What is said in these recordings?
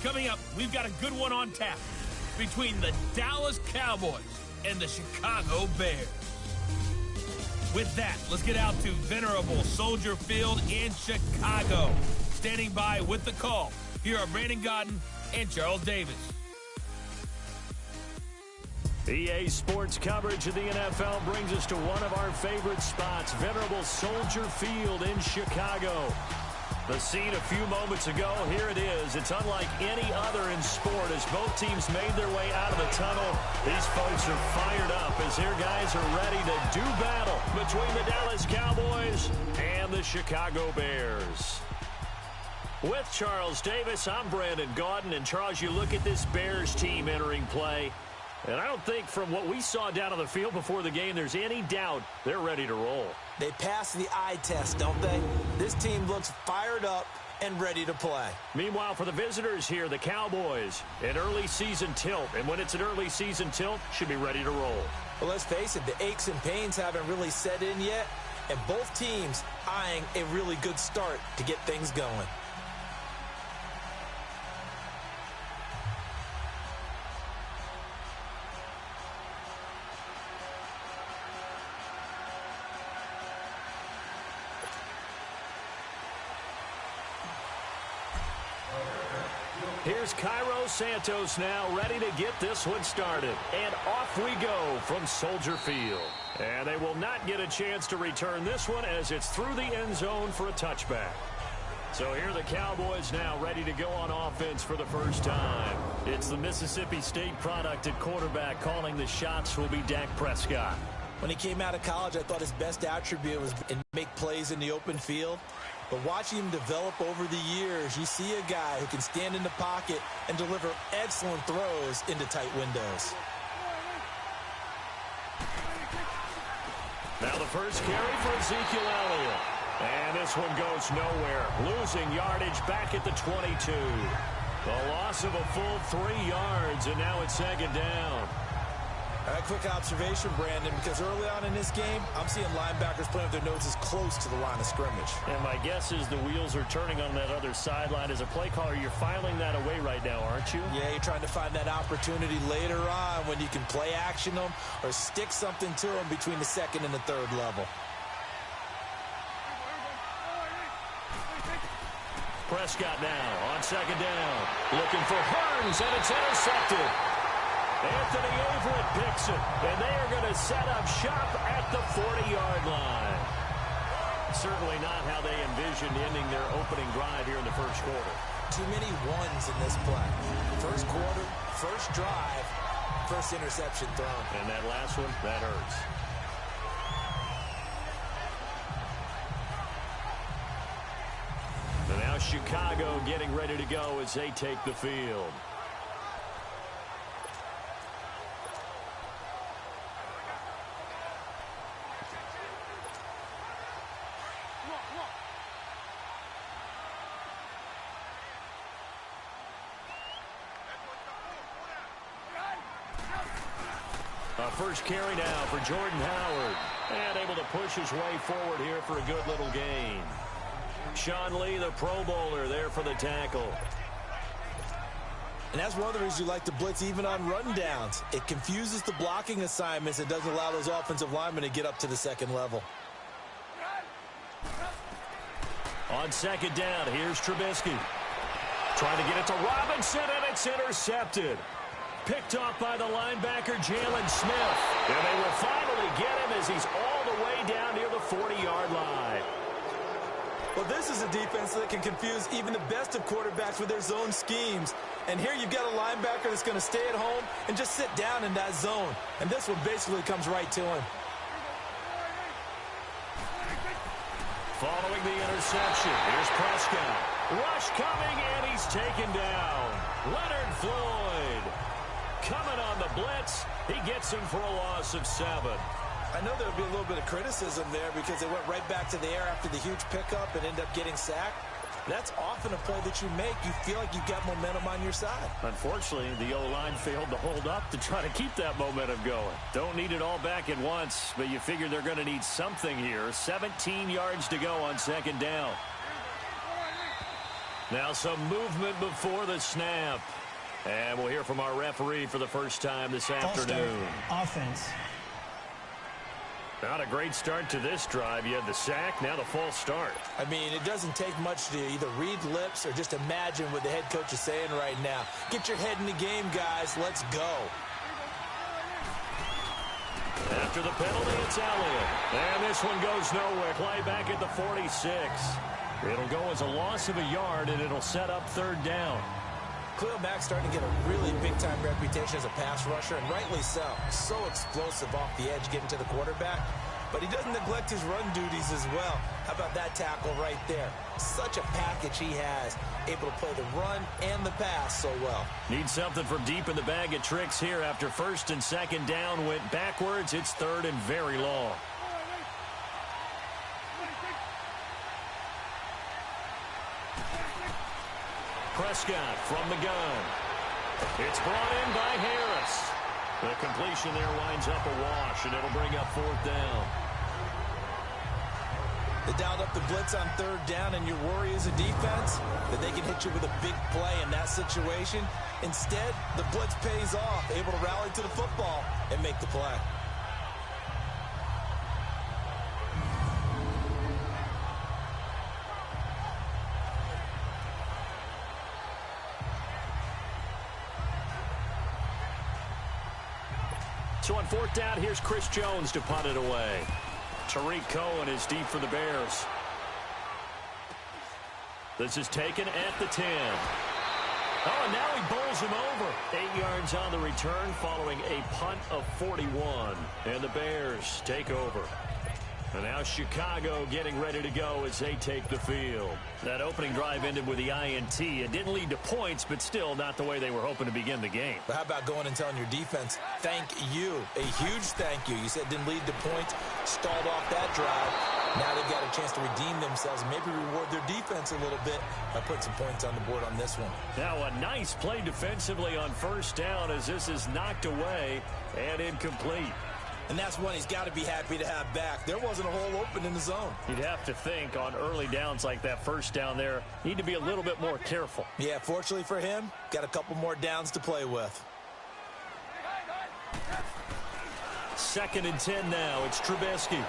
Coming up, we've got a good one on tap between the Dallas Cowboys and the Chicago Bears. With that, let's get out to venerable Soldier Field in Chicago. Standing by with the call, here are Brandon Godden and Charles Davis. EA Sports coverage of the NFL brings us to one of our favorite spots, venerable Soldier Field in Chicago. The scene a few moments ago, here it is. It's unlike any other in sport as both teams made their way out of the tunnel. These folks are fired up as their guys are ready to do battle between the Dallas Cowboys and the Chicago Bears. With Charles Davis, I'm Brandon Gaudin. And Charles, you look at this Bears team entering play, and I don't think from what we saw down on the field before the game there's any doubt they're ready to roll. They pass the eye test, don't they? This team looks fired up and ready to play. Meanwhile, for the visitors here, the Cowboys, an early season tilt. And when it's an early season tilt, should be ready to roll. Well, let's face it, the aches and pains haven't really set in yet, and both teams eyeing a really good start to get things going. Here's Cairo Santos now ready to get this one started. And off we go from Soldier Field. And they will not get a chance to return this one as it's through the end zone for a touchback. So here are the Cowboys now ready to go on offense for the first time. It's the Mississippi State product at quarterback. Calling the shots will be Dak Prescott. When he came out of college, I thought his best attribute was to make plays in the open field. But watching him develop over the years, you see a guy who can stand in the pocket and deliver excellent throws into tight windows. Now the first carry for Ezekiel Elliott. And this one goes nowhere. Losing yardage back at the 22. The loss of a full 3 yards, and now it's second down. A quick observation, Brandon, because early on in this game, I'm seeing linebackers playing with their noses close to the line of scrimmage. And my guess is the wheels are turning on that other sideline. As a play caller, you're filing that away right now, aren't you? Yeah, you're trying to find that opportunity later on when you can play action them or stick something to them between the second and the third level. Prescott now on second down. Looking for Hearns, and it's intercepted. Anthony Averett picks it, and they are going to set up shop at the 40-yard line. Certainly not how they envisioned ending their opening drive here in the first quarter. Too many ones in this play. First quarter, first drive, first interception thrown. And that last one, that hurts. And now Chicago getting ready to go as they take the field. First carry now for Jordan Howard. And able to push his way forward here for a good little gain. Sean Lee, the Pro Bowler, there for the tackle. And that's one of the reasons you like to blitz even on rundowns. It confuses the blocking assignments and doesn't allow those offensive linemen to get up to the second level. On second down, here's Trubisky. Trying to get it to Robinson, and it's intercepted. Picked off by the linebacker, Jalen Smith. And they will finally get him as he's all the way down near the 40-yard line. Well, this is a defense that can confuse even the best of quarterbacks with their zone schemes. And here you've got a linebacker that's going to stay at home and just sit down in that zone. And this one basically comes right to him. Following the interception, here's Prescott. Rush coming, and he's taken down. Leonard Floyd coming on the blitz. He gets him for a loss of 7. I know there would be a little bit of criticism there because they went right back to the air after the huge pickup and ended up getting sacked. That's often a play that you make. You feel like you've got momentum on your side. Unfortunately, the O-line failed to hold up to try to keep that momentum going. Don't need it all back at once, but you figure they're going to need something here. 17 yards to go on second down. Now some movement before the snap. And we'll hear from our referee for the first time this afternoon. Offense. Not a great start to this drive. You had the sack, now the false start. I mean, it doesn't take much to either read lips or just imagine what the head coach is saying right now. Get your head in the game, guys. Let's go. After the penalty, it's Elliott. And this one goes nowhere. Play back at the 46. It'll go as a loss of a yard, and it'll set up third down. Khalil Mack's starting to get a really big-time reputation as a pass rusher, and rightly so. So explosive off the edge getting to the quarterback. But he doesn't neglect his run duties as well. How about that tackle right there? Such a package he has, able to play the run and the pass so well. Need something from deep in the bag of tricks here after first and second down went backwards. It's third and very long. Prescott from the gun. It's brought in by Harris. The completion there winds up a wash, and it'll bring up fourth down. They dialed up the blitz on third down, and your worry as a defense that they can hit you with a big play in that situation. Instead, the blitz pays off, able to rally to the football and make the play. So on fourth down, here's Chris Jones to punt it away. Tariq Cohen is deep for the Bears. This is taken at the 10. Oh, and now he bowls him over. 8 yards on the return following a punt of 41. And the Bears take over. And now Chicago getting ready to go as they take the field. That opening drive ended with the INT. It didn't lead to points, but still not the way they were hoping to begin the game. But how about going and telling your defense, thank you, a huge thank you. You said it didn't lead to points, stalled off that drive. Now they've got a chance to redeem themselves and maybe reward their defense a little bit by putting some points on the board on this one. Now a nice play defensively on first down as this is knocked away and incomplete. And that's one he's got to be happy to have back. There wasn't a hole open in the zone. You'd have to think on early downs like that first down there, need to be a little bit more careful. Yeah, fortunately for him, got a couple more downs to play with. 2nd and 10 now. It's Trubisky.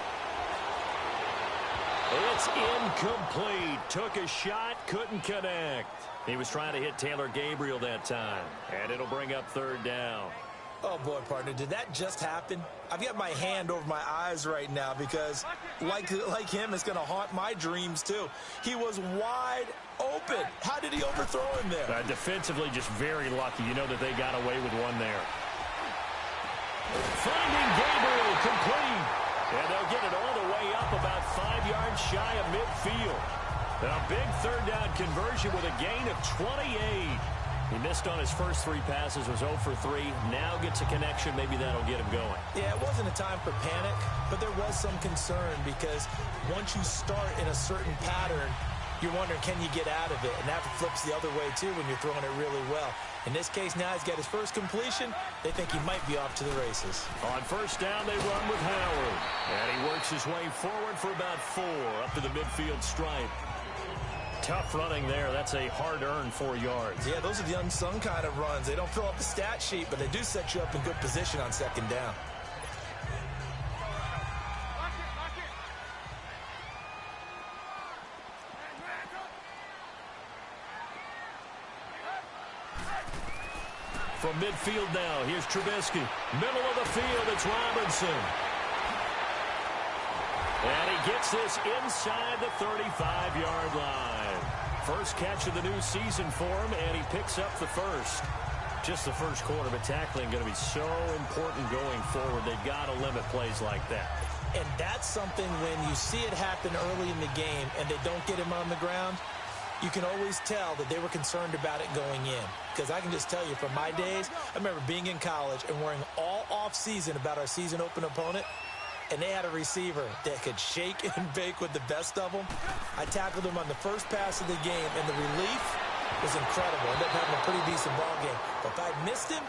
It's incomplete. Took a shot, couldn't connect. He was trying to hit Taylor Gabriel that time. And it'll bring up third down. Oh, boy, partner, did that just happen? I've got my hand over my eyes right now because, like him, it's going to haunt my dreams, too. He was wide open. How did he overthrow him there? Defensively, just very lucky. You know that they got away with one there. Finding Gabriel complete. And they'll get it all the way up about 5 yards shy of midfield. A big third down conversion with a gain of 28. He missed on his first 3 passes, was 0 for 3. Now gets a connection. Maybe that'll get him going. Yeah, it wasn't a time for panic, but there was some concern because once you start in a certain pattern, you're wondering, can you get out of it? And that flips the other way, too, when you're throwing it really well. In this case, now he's got his first completion. They think he might be off to the races. On first down, they run with Howard. And he works his way forward for about 4 up to the midfield stripe. Tough running there. That's a hard-earned 4 yards. Yeah, those are the unsung kind of runs. They don't fill up the stat sheet, but they do set you up in good position on second down. From midfield now, here's Trubisky. Middle of the field, it's Robinson. And he gets this inside the 35-yard line. First catch of the new season for him, and he picks up the first. Just the first quarter, but tackling going to be so important going forward. They've got to limit plays like that. And that's something when you see it happen early in the game and they don't get him on the ground, you can always tell that they were concerned about it going in. Because I can just tell you from my days, I remember being in college and worrying all off-season about our season open opponent, and they had a receiver that could shake and bake with the best of them. I tackled him on the first pass of the game, and the relief was incredible. Ended up having a pretty decent ball game. But if I'd missed him,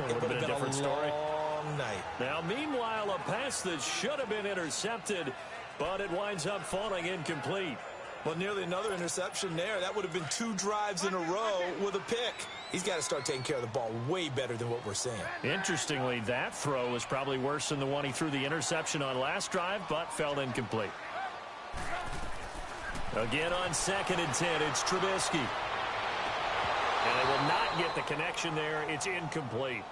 it would have been a different story. Long night. Now, meanwhile, a pass that should have been intercepted, but it winds up falling incomplete. Well, nearly another interception there. That would have been 2 drives in a row with a pick. He's got to start taking care of the ball way better than what we're seeing. Interestingly, that throw was probably worse than the one he threw the interception on last drive, but fell incomplete. Again on 2nd and 10, it's Trubisky. And they will not get the connection there. It's incomplete.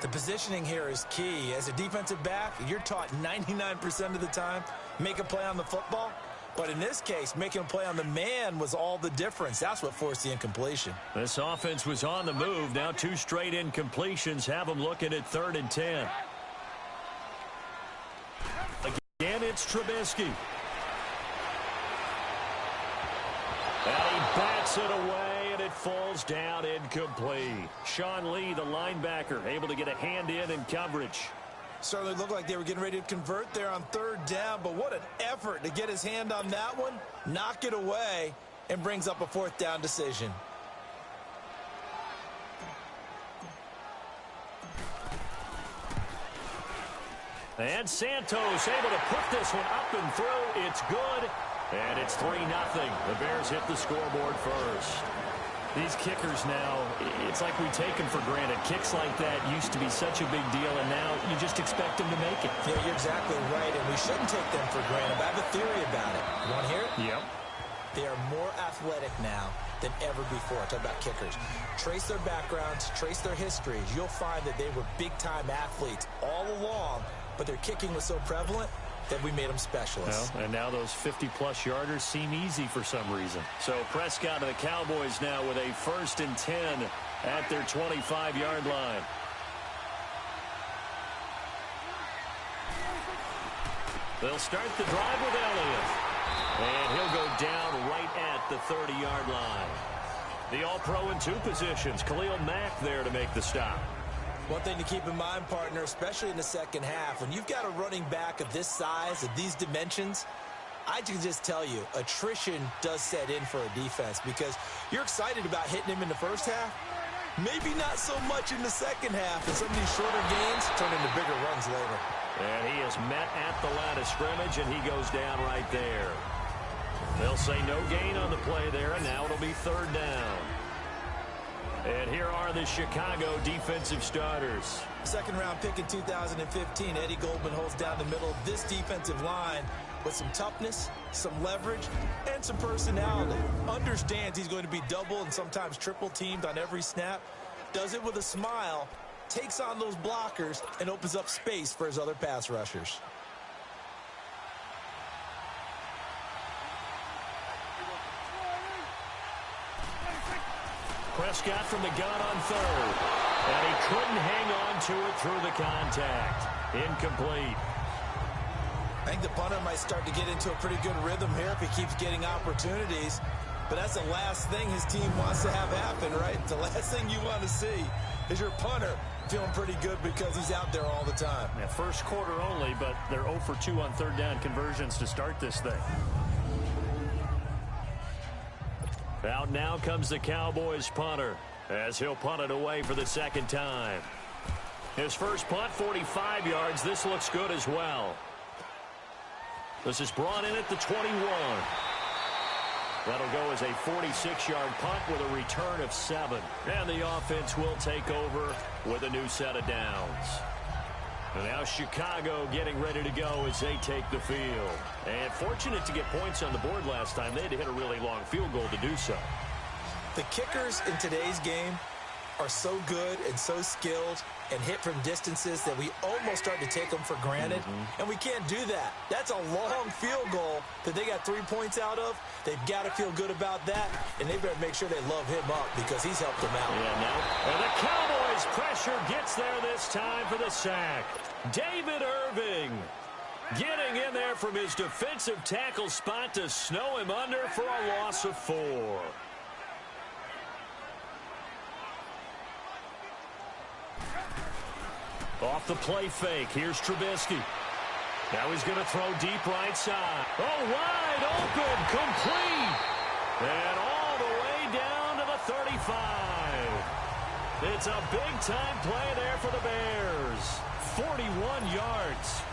The positioning here is key. As a defensive back, you're taught 99% of the time, make a play on the football. But in this case, making a play on the man was all the difference. That's what forced the incompletion. This offense was on the move. Now 2 straight incompletions have them looking at 3rd and 10. Again, it's Trubisky. And he bats it away, and it falls down incomplete. Sean Lee, the linebacker, able to get a hand in coverage. Certainly looked like they were getting ready to convert there on 3rd down, but what an effort to get his hand on that one, knock it away, and brings up a 4th down decision. And Santos able to put this one up and through. It's good. And it's 3-0. The Bears hit the scoreboard first. These kickers now, it's like we take them for granted. Kicks like that used to be such a big deal, and now you just expect them to make it. Yeah, you're exactly right, and we shouldn't take them for granted. But I have a theory about it. You want to hear it? Yep. They are more athletic now than ever before. Talk about kickers. Trace their backgrounds, trace their histories. You'll find that they were big-time athletes all along, but their kicking was so prevalent that we made them specialists. Well, and now those 50-plus yarders seem easy for some reason. So Prescott and the Cowboys now with a 1st and 10 at their 25-yard line. They'll start the drive with Elliott. And he'll go down right at the 30-yard line. The All-Pro in 2 positions. Khalil Mack there to make the stop. One thing to keep in mind, partner, especially in the second half, when you've got a running back of this size, of these dimensions, I can just tell you, attrition does set in for a defense because you're excited about hitting him in the first half, maybe not so much in the second half, and some of these shorter gains turn into bigger runs later. And he is met at the line of scrimmage, and he goes down right there. They'll say no gain on the play there, and now it'll be 3rd down. And here are the Chicago defensive starters. 2nd-round pick in 2015, Eddie Goldman holds down the middle of this defensive line with some toughness, some leverage, and some personality. Understands he's going to be double and sometimes triple teamed on every snap. Does it with a smile, takes on those blockers, and opens up space for his other pass rushers. Prescott from the gun on 3rd. And he couldn't hang on to it through the contact. Incomplete. I think the punter might start to get into a pretty good rhythm here if he keeps getting opportunities. But that's the last thing his team wants to have happen, right? The last thing you want to see is your punter feeling pretty good because he's out there all the time. Yeah, first quarter only, but they're 0 for 2 on 3rd down conversions to start this thing. Out now comes the Cowboys punter as he'll punt it away for the 2nd time. His first punt, 45 yards. This looks good as well. This is brought in at the 21. That'll go as a 46-yard punt with a return of 7. And the offense will take over with a new set of downs. And now Chicago getting ready to go as they take the field. And fortunate to get points on the board last time. They had to hit a really long field goal to do so. The kickers in today's game are so good and so skilled and hit from distances that we almost start to take them for granted. And we can't do that. That's a long field goal that they got 3 points out of. They've got to feel good about that, and they better make sure they love him up because he's helped them out. Yeah, now. And the Cowboys pressure gets there this time for the sack. David Irving getting in there from his defensive tackle spot to snow him under for a loss of 4. Off the play fake, here's Trubisky. Now he's going to throw deep right side. Oh, wide open, complete. And all the way down to the 35. It's a big-time play there for the Bears. 41 yards.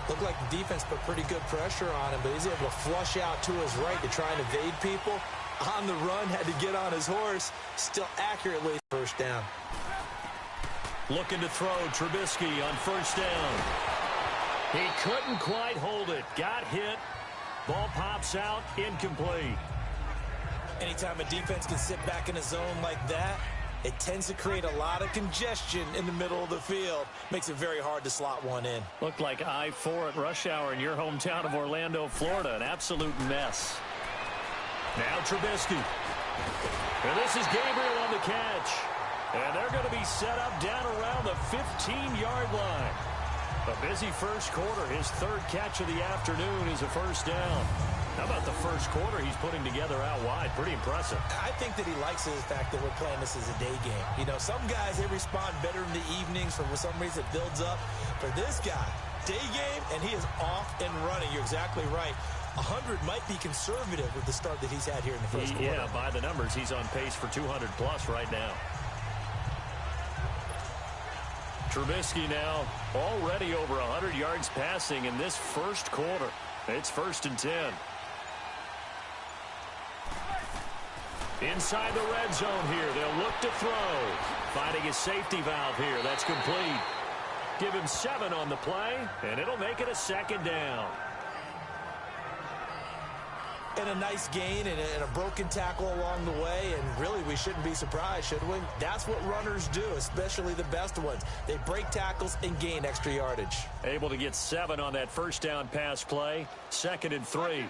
Looked like the defense put pretty good pressure on him, but he's able to flush out to his right to try and evade people. On the run, had to get on his horse, still accurately first down. Looking to throw, Trubisky on first down. He couldn't quite hold it. Got hit. Ball pops out, incomplete. Anytime a defense can sit back in a zone like that, it tends to create a lot of congestion in the middle of the field. Makes it very hard to slot one in. Looked like I-4 at rush hour in your hometown of Orlando, Florida. An absolute mess. Now Trubisky. And this is Gabriel on the catch. And they're going to be set up down around the 15-yard line. A busy first quarter. His third catch of the afternoon is a first down. How about the first quarter he's putting together out wide? Pretty impressive. I think that he likes the fact that we're playing this as a day game. You know, some guys, they respond better in the evenings. For some reason, it builds up. For this guy, day game, and he is off and running. You're exactly right. 100 might be conservative with the start that he's had here in the first quarter. Yeah, by the numbers, he's on pace for 200-plus right now. Trubisky now already over 100 yards passing in this first quarter. It's 1st and 10. Inside the red zone here. They'll look to throw. Finding a safety valve here. That's complete. Give him 7 on the play, and it'll make it a second down. And a nice gain and a broken tackle along the way, and really we shouldn't be surprised, should we? That's what runners do, especially the best ones. They break tackles and gain extra yardage. Able to get 7 on that first down pass play. 2nd and 3.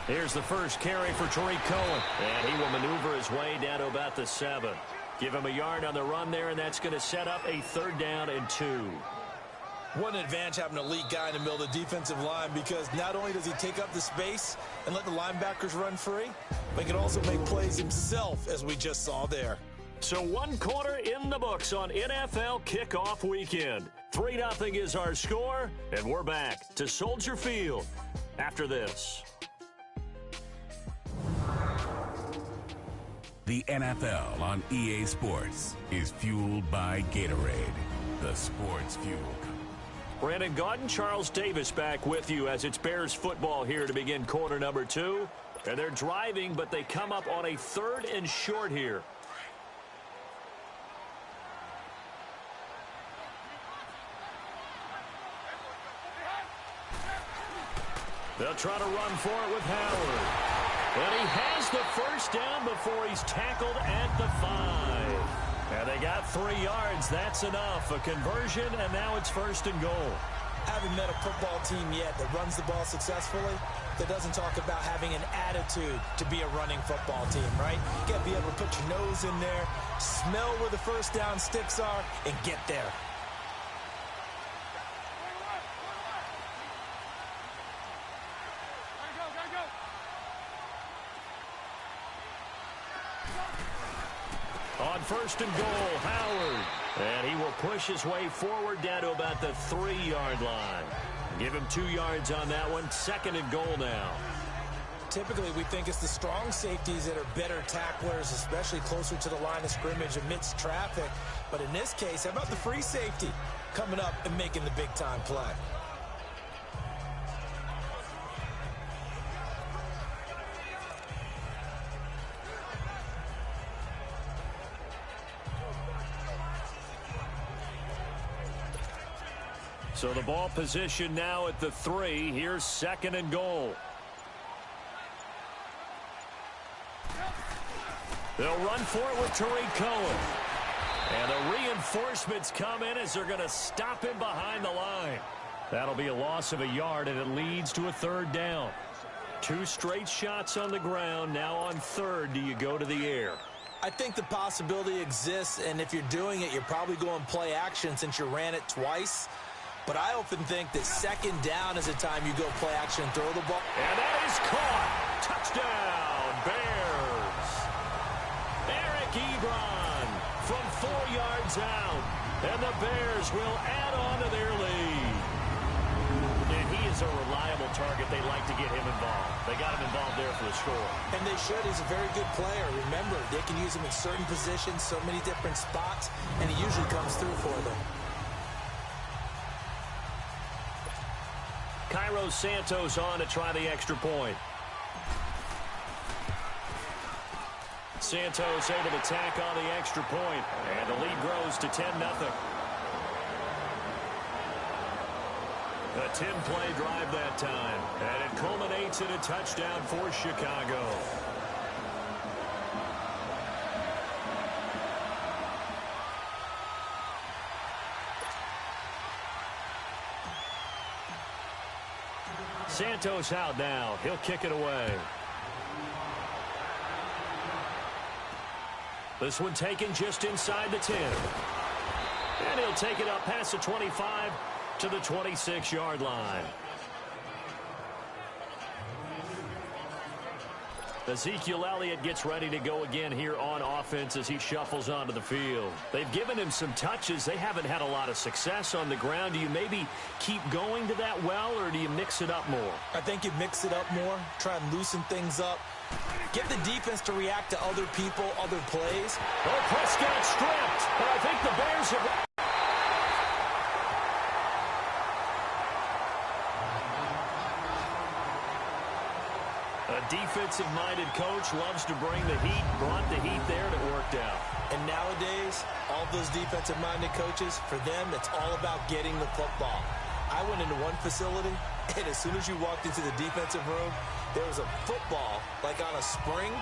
Here's the first carry for Tariq Cohen, and he will maneuver his way down to about the 7. Give him a yard on the run there, and that's going to set up a 3rd down and 2. What an advantage having an elite guy in the middle of the defensive line, because not only does he take up the space and let the linebackers run free, but he can also make plays himself, as we just saw there. So 1 quarter in the books on NFL kickoff weekend. 3-0 is our score, and we're back to Soldier Field after this. The NFL on EA Sports is fueled by Gatorade, the sports fuel company. Brandon Gaudin, Charles Davis back with you as it's Bears football here to begin quarter number 2. And they're driving, but they come up on a 3rd and short here. They'll try to run for it with Howard. And he has the first down before he's tackled at the 5. And they got 3 yards. That's enough. A conversion, and now it's 1st and goal. I haven't met a football team yet that runs the ball successfully that doesn't talk about having an attitude to be a running football team, right? You got to be able to put your nose in there, smell where the first down sticks are, and get there. On 1st and goal, Howard. And he will push his way forward down to about the 3-yard line. Give him 2 yards on that one. 2nd and goal now. Typically, we think it's the strong safeties that are better tacklers, especially closer to the line of scrimmage amidst traffic. But in this case, how about the free safety coming up and making the big-time play? So the ball position now at the 3. Here's 2nd and goal. They'll run for it with Tariq Cohen. And the reinforcements come in as they're going to stop him behind the line. That'll be a loss of a yard, and it leads to a 3rd down. 2 straight shots on the ground. Now on 3rd, do you go to the air? I think the possibility exists, and if you're doing it, you're probably going play action since you ran it twice. But I often think that 2nd down is the time you go play action and throw the ball. And that is caught. Touchdown, Bears. Eric Ebron from 4 yards out. And the Bears will add on to their lead. And he is a reliable target. They like to get him involved. They got him involved there for the score. And they should. He's a very good player. Remember, they can use him in certain positions, so many different spots, and he usually comes through for them. Cairo Santos on to try the extra point. Santos able to tack on the extra point, and the lead grows to 10-0. A 10-play drive that time, and it culminates in a touchdown for Chicago. Santos out now. He'll kick it away. This one taken just inside the 10. And he'll take it up past the 25 to the 26-yard line. Ezekiel Elliott gets ready to go again here on offense as he shuffles onto the field. They've given him some touches. They haven't had a lot of success on the ground. Do you maybe keep going to that well, or do you mix it up more? I think you mix it up more, try and loosen things up. Get the defense to react to other people, other plays. Oh, Prescott stripped, but I think the Bears have... A defensive-minded coach loves to bring the heat, brought the heat there, and it worked out. And nowadays, all those defensive-minded coaches, for them, it's all about getting the football. I went into one facility, and as soon as you walked into the defensive room, there was a football, like on a spring,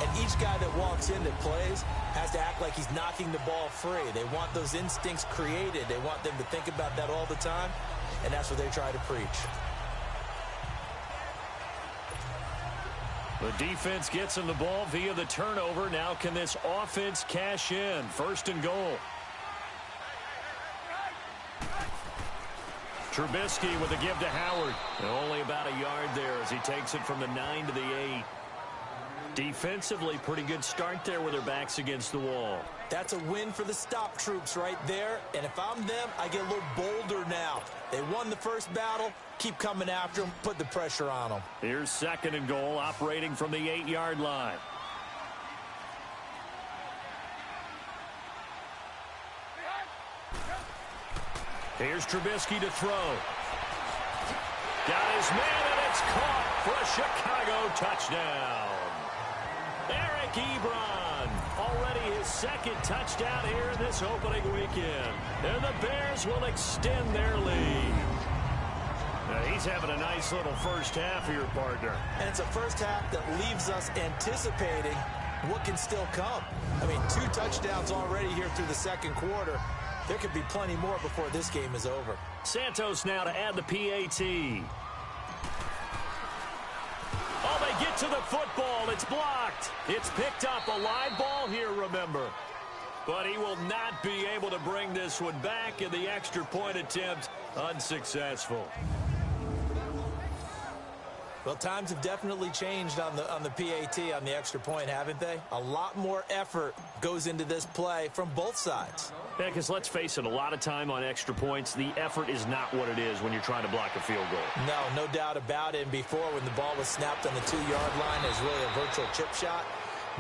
and each guy that walks in that plays has to act like he's knocking the ball free. They want those instincts created. They want them to think about that all the time, and that's what they try to preach. The defense gets him the ball via the turnover. Now can this offense cash in? 1st and goal. Trubisky with a give to Howard. And only about a yard there as he takes it from the 9 to the 8. Defensively, pretty good start there with their backs against the wall. That's a win for the stop troops right there. And if I'm them, I get a little bolder now. They won the first battle. Keep coming after them. Put the pressure on them. Here's 2nd and goal, operating from the 8-yard line. Here's Trubisky to throw. Got his man, and it's caught for a Chicago touchdown. Eric Ebron, already his 2nd touchdown here in this opening weekend. And the Bears will extend their lead. Now, he's having a nice little first half here, partner. And it's a first half that leaves us anticipating what can still come. I mean, 2 touchdowns already here through the 2nd quarter. There could be plenty more before this game is over. Santos now to add the PAT. Oh, they get to the football. It's blocked. It's picked up. A live ball here, remember. But he will not be able to bring this one back, and the extra point attempt unsuccessful. Well, times have definitely changed on the PAT, on the extra point, haven't they? A lot more effort goes into this play from both sides. Yeah, because let's face it, a lot of time on extra points, the effort is not what it is when you're trying to block a field goal. No doubt about it. And before, when the ball was snapped on the 2-yard line, it was really a virtual chip shot.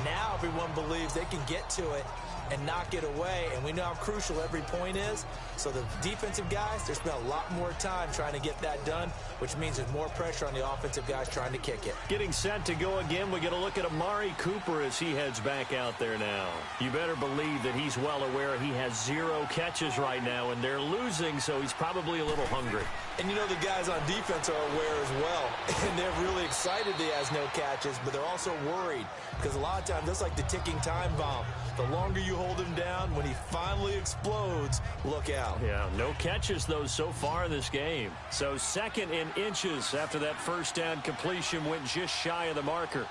Now everyone believes they can get to it and knock it away, and we know how crucial every point is. So the defensive guys, they spent a lot more time trying to get that done, which means there's more pressure on the offensive guys trying to kick it. Getting set to go again, we get a look at Amari Cooper as he heads back out there now. You better believe that he's well aware he has 0 catches right now, and they're losing, so he's probably a little hungry. And you know the guys on defense are aware as well, and they're really excited that he has no catches, but they're also worried because a lot of times that's like the ticking time bomb. The longer you hold him down, when he finally explodes, look out. Yeah, no catches, though, so far in this game. So 2nd and inches after that first down completion went just shy of the marker.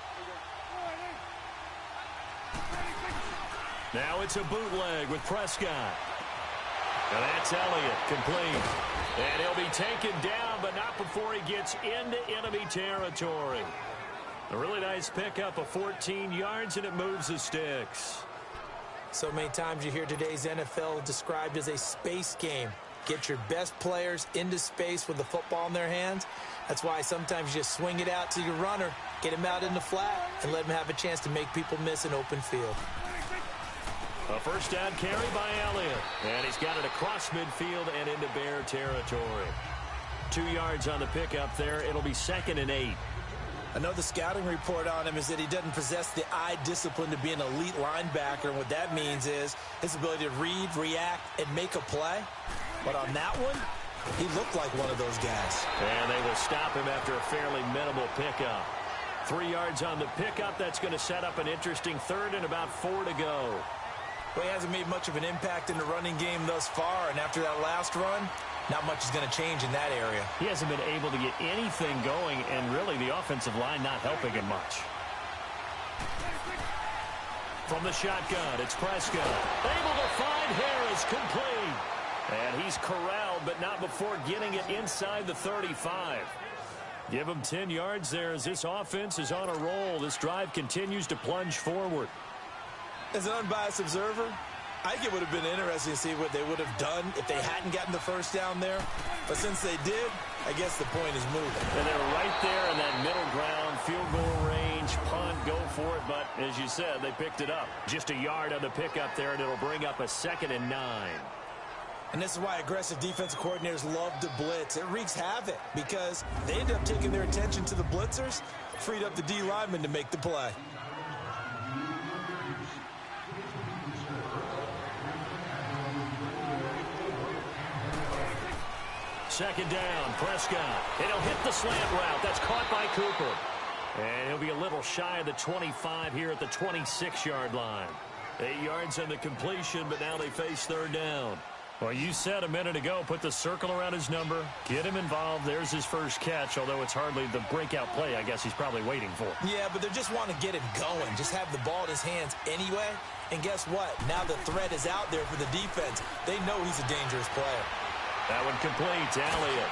Now it's a bootleg with Prescott. And that's Elliott, complete. And he'll be taken down, but not before he gets into enemy territory. A really nice pickup of 14 yards, and it moves the sticks. So many times you hear today's NFL described as a space game. Get your best players into space with the football in their hands. That's why sometimes you just swing it out to your runner, get him out in the flat, and let him have a chance to make people miss an open field. A first down carry by Elliott. And he's got it across midfield and into Bear territory. 2 yards on the pickup there. It'll be 2nd and 8. I know the scouting report on him is that he doesn't possess the eye discipline to be an elite linebacker. And what that means is his ability to read, react, and make a play. But on that one, he looked like one of those guys. And they will stop him after a fairly minimal pickup. 3 yards on the pickup. That's going to set up an interesting 3rd and about 4 to go. Well, he hasn't made much of an impact in the running game thus far. And after that last run, not much is going to change in that area. He hasn't been able to get anything going, and really the offensive line not helping him much. From the shotgun, it's Prescott. Able to find Harris, complete. And he's corralled, but not before getting it inside the 35. Give him 10 yards there as this offense is on a roll. This drive continues to plunge forward. As an unbiased observer, I think it would have been interesting to see what they would have done if they hadn't gotten the first down there. But since they did, I guess the point is moving. And they're right there in that middle ground, field goal range, punt, go for it. But as you said, they picked it up. Just a yard on the pickup there, and it'll bring up a 2nd and 9. And this is why aggressive defensive coordinators love to blitz. It wreaks havoc because they end up taking their attention to the blitzers, freed up the D lineman to make the play. Second down, Prescott. And he'll hit the slant route. That's caught by Cooper. And he'll be a little shy of the 25 here at the 26-yard line. 8 yards on the completion, but now they face 3rd down. Well, you said a minute ago, put the circle around his number, get him involved. There's his first catch, although it's hardly the breakout play I guess he's probably waiting for. Yeah, but they just want to get him going. Just have the ball in his hands anyway. And guess what? Now the threat is out there for the defense. They know he's a dangerous player. That one complete, Elliott.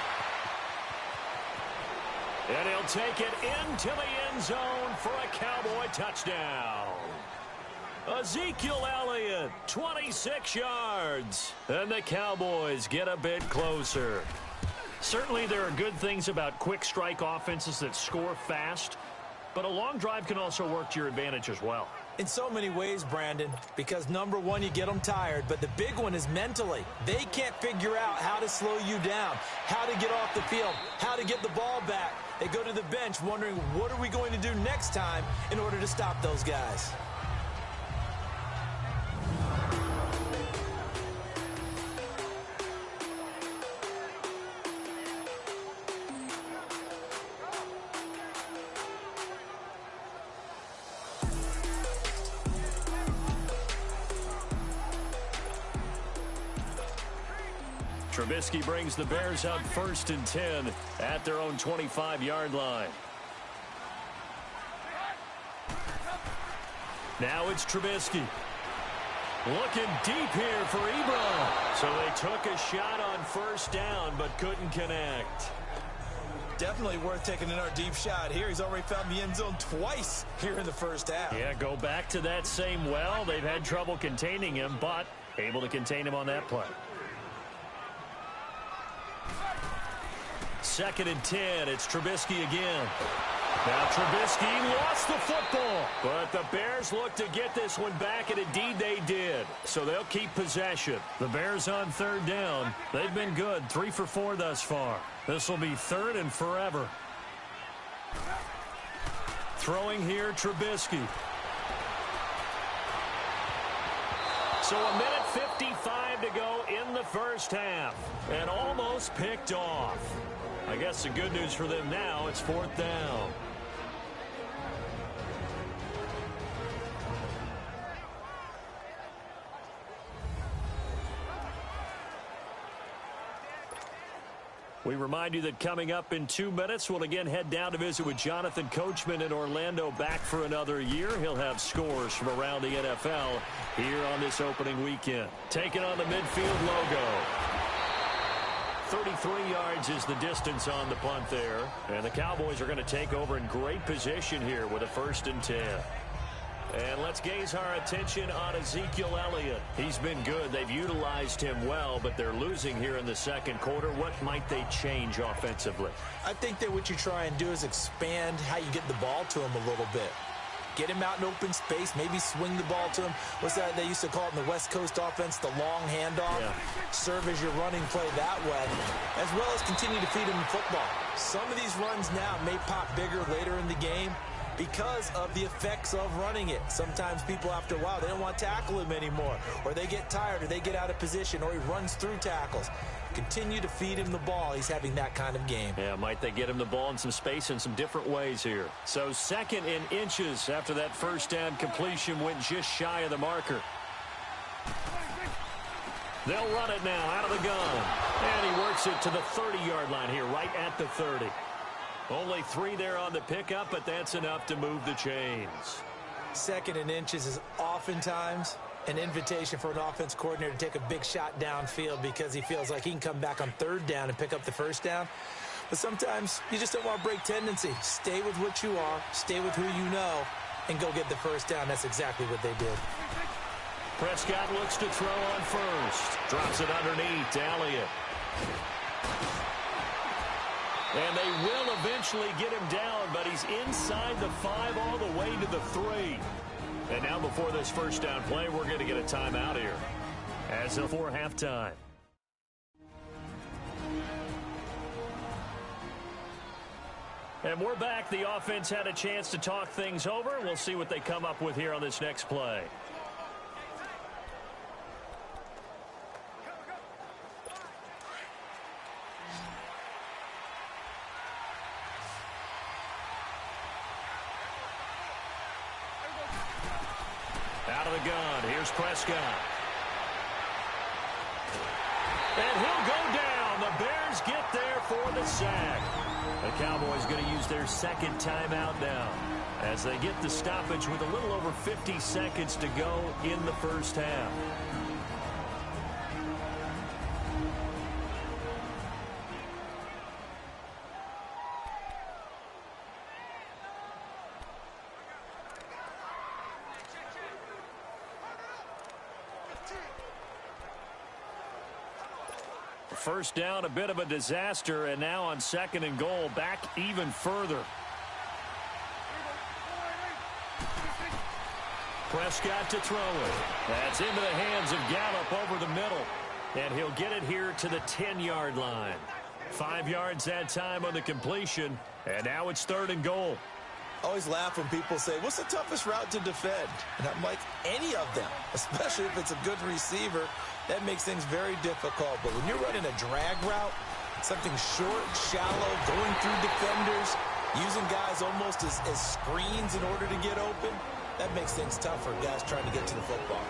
And he'll take it into the end zone for a Cowboy touchdown. Ezekiel Elliott, 26 yards. And the Cowboys get a bit closer. Certainly there are good things about quick strike offenses that score fast, but a long drive can also work to your advantage as well. In so many ways, Brandon, because number one, you get them tired, but the big one is mentally. They can't figure out how to slow you down, how to get off the field, how to get the ball back. They go to the bench wondering, what are we going to do next time in order to stop those guys? Trubisky brings the Bears up 1st and 10 at their own 25-yard line. Now it's Trubisky. Looking deep here for Ebron. So they took a shot on 1st down, but couldn't connect. Definitely worth taking another deep shot here. He's already found the end zone twice here in the first half. Yeah, go back to that same well. They've had trouble containing him, but able to contain him on that play. 2nd and 10. It's Trubisky again. Now Trubisky lost the football, but the Bears look to get this one back, and indeed they did. So they'll keep possession. The Bears on 3rd down. They've been good, 3 for 4 thus far. This will be 3rd and forever. Throwing here, Trubisky. So a minute 55 to go in the first half, and almost picked off. I guess the good news for them now, it's 4th down. We remind you that coming up in 2 minutes, we'll again head down to visit with Jonathan Coachman in Orlando, back for another year. He'll have scores from around the NFL here on this opening weekend. Taking on the midfield logo. 33 yards is the distance on the punt there. And the Cowboys are going to take over in great position here with a 1st and 10. And let's gaze our attention on Ezekiel Elliott. He's been good. They've utilized him well, but they're losing here in the second quarter. What might they change offensively? I think that what you try and do is expand how you get the ball to him a little bit. Get him out in open space, maybe swing the ball to him. What's that they used to call it in the West Coast offense, the long handoff? Yeah. Serve as your running play that way, as well as continue to feed him the football. Some of these runs now may pop bigger later in the game because of the effects of running it. Sometimes people, after a while, they don't want to tackle him anymore, or they get tired, or they get out of position, or he runs through tackles. Continue to feed him the ball. He's having that kind of game. Yeah, might they get him the ball in some space in some different ways here. So 2nd and inches after that first down completion went just shy of the marker. They'll run it now out of the gun. And he works it to the 30-yard line here, right at the 30. Only 3 there on the pickup, but that's enough to move the chains. 2nd and inches is oftentimes an invitation for an offense coordinator to take a big shot downfield because he feels like he can come back on 3rd down and pick up the 1st down. But sometimes you just don't want to break tendency. Stay with what you are, stay with who you know, and go get the 1st down. That's exactly what they did. Prescott looks to throw on first. Drops it underneath to Elliott. And they will eventually get him down, but he's inside the 5 all the way to the 3. And now before this first down play, we're going to get a timeout here as before halftime. And we're back. The offense had a chance to talk things over. We'll see what they come up with here on this next play. Out of the gun, here's Prescott. And he'll go down. The Bears get there for the sack. The Cowboys going to use their 2nd timeout now as they get the stoppage with a little over 50 seconds to go in the first half. First down, a bit of a disaster, and now on 2nd and goal, back even further. Prescott to throw it. That's into the hands of Gallup over the middle, and he'll get it here to the 10-yard line. 5 yards that time on the completion, and now it's 3rd and goal. I always laugh when people say, what's the toughest route to defend? And I'm like, any of them, especially if it's a good receiver. That makes things very difficult. But when you're running a drag route, something short, shallow, going through defenders, using guys almost as screens in order to get open, that makes things tough for guys trying to get to the football.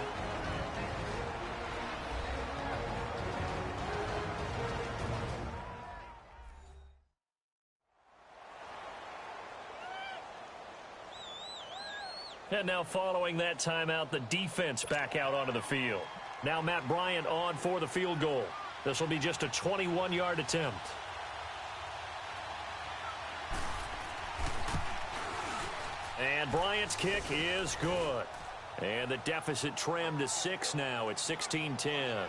And now following that timeout, the defense back out onto the field. Now Matt Bryant on for the field goal. This will be just a 21-yard attempt. And Bryant's kick is good. And the deficit trimmed to 6 now. It's 16-10.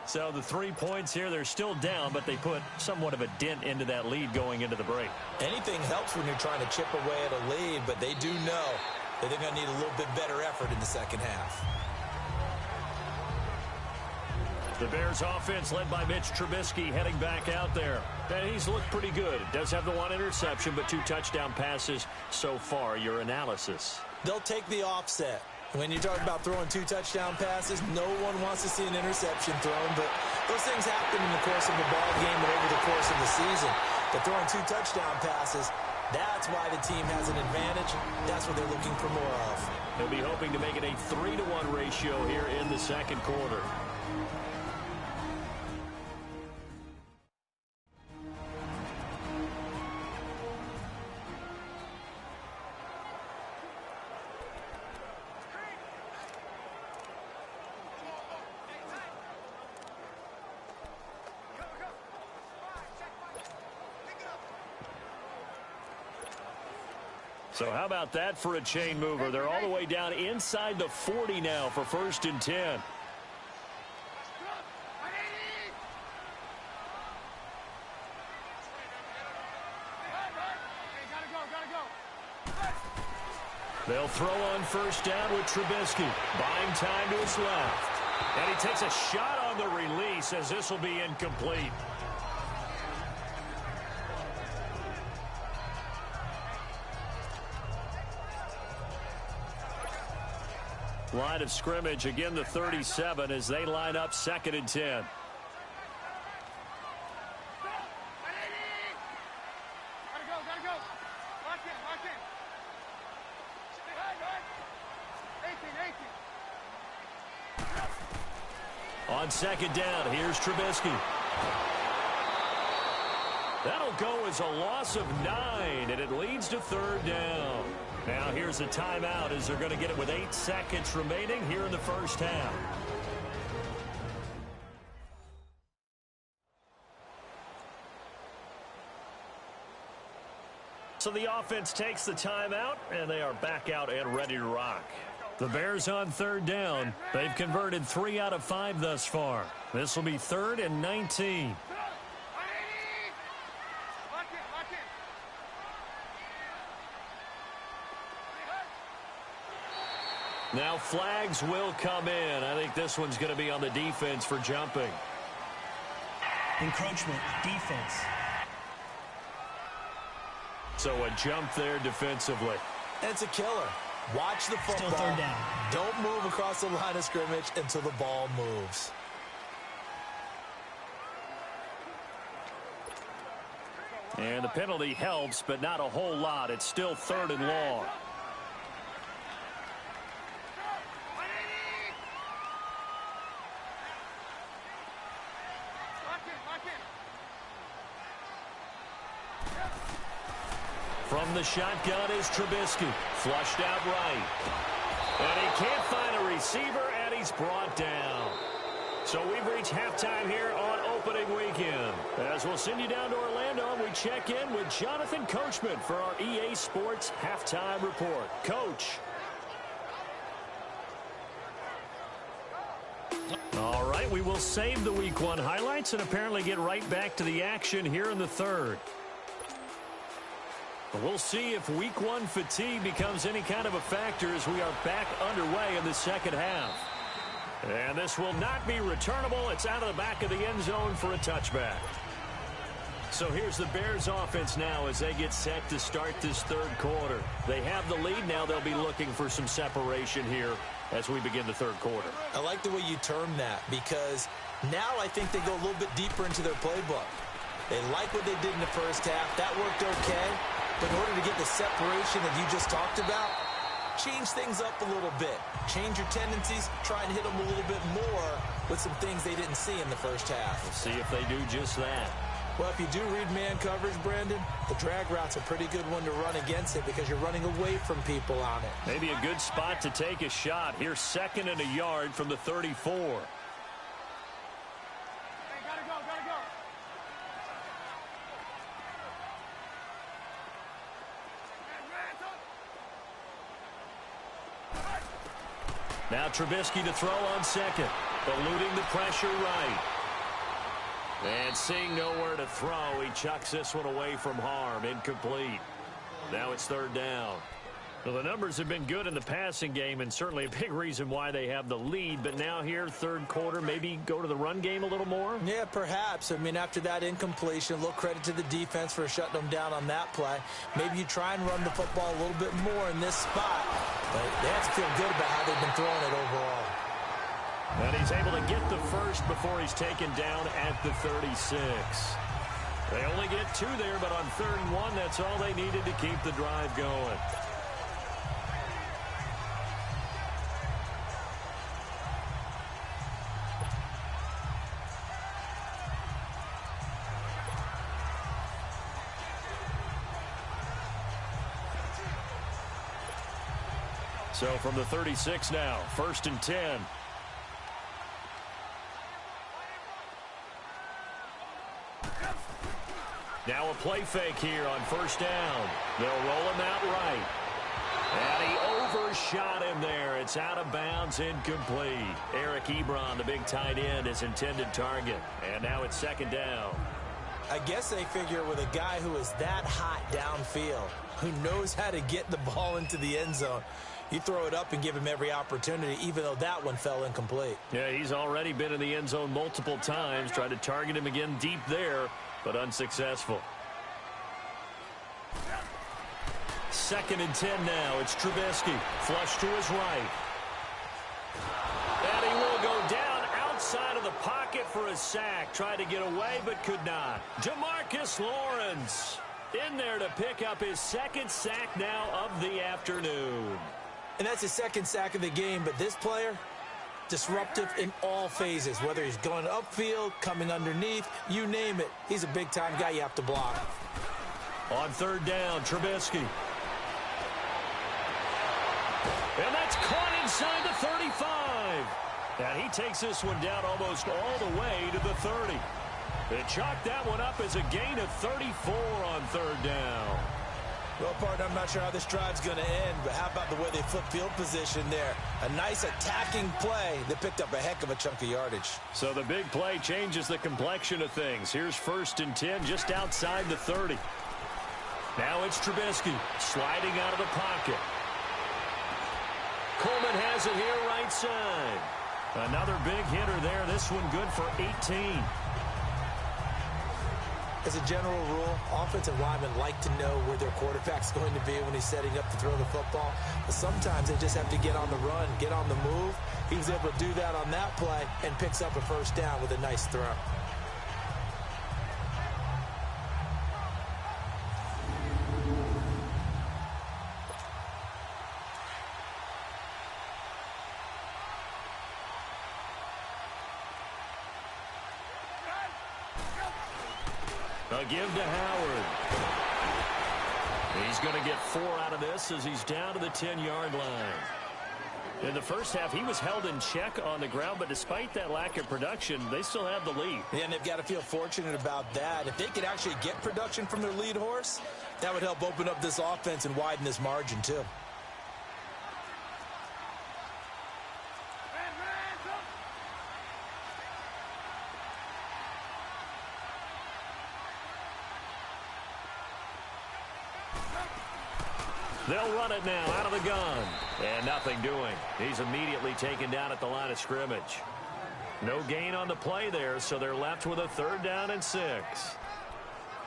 So the 3 points here, they're still down, but they put somewhat of a dent into that lead going into the break. Anything helps when you're trying to chip away at a lead, but they do know that they're going to need a little bit better effort in the second half. The Bears offense led by Mitch Trubisky heading back out there. And he's looked pretty good. Does have the 1 interception, but 2 touchdown passes so far. Your analysis? They'll take the offset. When you talk about throwing 2 touchdown passes, no one wants to see an interception thrown, but those things happen in the course of a ball game and over the course of the season. But throwing 2 touchdown passes, that's why the team has an advantage. That's what they're looking for more of. They'll be hoping to make it a 3-to-1 ratio here in the second quarter. So how about that for a chain mover? They're all the way down inside the 40 now for 1st and 10. They'll throw on first down with Trubisky. Buying time to his left. And he takes a shot on the release as this will be incomplete. Line of scrimmage, again the 37 as they line up 2nd and 10. Gotta go. Lock in. 18. On 2nd down, here's Trubisky. That'll go as a loss of 9, and it leads to 3rd down. Now here's a timeout as they're going to get it with 8 seconds remaining here in the first half. So the offense takes the timeout, and they are back out and ready to rock. The Bears on 3rd down. They've converted 3 out of 5 thus far. This will be 3rd and 19. Now flags will come in. I think this one's going to be on the defense for jumping. Encroachment, defense. So a jump there defensively. And it's a killer. Watch the football. Still 3rd down. Don't move across the line of scrimmage until the ball moves. And the penalty helps, but not a whole lot. It's still 3rd and long. From the shotgun is Trubisky. Flushed out right. And he can't find a receiver, and he's brought down. So we've reached halftime here on opening weekend. As we'll send you down to Orlando, we check in with Jonathan Coachman for our EA Sports Halftime Report. Coach. All right, we will save the Week 1 highlights and apparently get right back to the action here in the 3rd. We'll see if Week 1 fatigue becomes any kind of a factor as we are back underway in the 2nd half. And this will not be returnable. It's out of the back of the end zone for a touchback. So here's the Bears offense now as they get set to start this 3rd quarter. They have the lead. Now they'll be looking for some separation here as we begin the 3rd quarter. I like the way you term that because now I think they go a little bit deeper into their playbook. They like what they did in the first half. That worked okay. But in order to get the separation that you just talked about, change things up a little bit. Change your tendencies. Try and hit them a little bit more with some things they didn't see in the first half. We'll see if they do just that. Well, if you do read man coverage, Brandon, the drag route's a pretty good one to run against it because you're running away from people on it. Maybe a good spot to take a shot. Here's 2nd and a yard from the 34. Now Trubisky to throw on 2nd. Eluding the pressure right. And seeing nowhere to throw, he chucks this one away from harm. Incomplete. Now it's 3rd down. Well, the numbers have been good in the passing game and certainly a big reason why they have the lead. But now here, 3rd quarter, maybe go to the run game a little more? Yeah, perhaps. I mean, after that incompletion, a little credit to the defense for shutting them down on that play. Maybe you try and run the football a little bit more in this spot. But they have to feel good about how they've been throwing it overall. And he's able to get the first before he's taken down at the 36. They only get 2 there, but on 3rd and 1, that's all they needed to keep the drive going. So from the 36 now, 1st and 10. Now a play fake here on 1st down. They'll roll him out right. And he overshot him there. It's out of bounds, incomplete. Eric Ebron, the big tight end, his intended target. And now it's 2nd down. I guess they figure with a guy who is that hot downfield, who knows how to get the ball into the end zone, you throw it up and give him every opportunity, even though that one fell incomplete. Yeah, he's already been in the end zone multiple times. Tried to target him again deep there, but unsuccessful. 2nd and 10 now. It's Trubisky. Flush to his right. And he will go down outside of the pocket for a sack. Tried to get away, but could not. Demarcus Lawrence in there to pick up his 2nd sack now of the afternoon. And that's his 2nd sack of the game, but this player, disruptive in all phases, whether he's going upfield, coming underneath, you name it. He's a big-time guy you have to block. On 3rd down, Trubisky. And that's caught inside the 35. And he takes this one down almost all the way to the 30. They chalked that one up as a gain of 34 on 3rd down. Well, partner, I'm not sure how this drive's going to end, but how about the way they flip field position there? A nice attacking play that picked up a heck of a chunk of yardage. So the big play changes the complexion of things. Here's 1st and 10 just outside the 30. Now it's Trubisky sliding out of the pocket. Coleman has it here right side. Another big hitter there. This one good for 18. As a general rule, offensive linemen like to know where their quarterback's going to be when he's setting up to throw the football. But sometimes they just have to get on the run, get on the move. He was able to do that on that play and picks up a 1st down with a nice throw. A give to Howard. He's going to get 4 out of this as he's down to the 10-yard line. In the first half, he was held in check on the ground, but despite that lack of production, they still have the lead. Yeah, and they've got to feel fortunate about that. If they could actually get production from their lead horse, that would help open up this offense and widen this margin, too. They'll run it now out of the gun. And nothing doing. He's immediately taken down at the line of scrimmage. No gain on the play there, so they're left with a 3rd down and 6.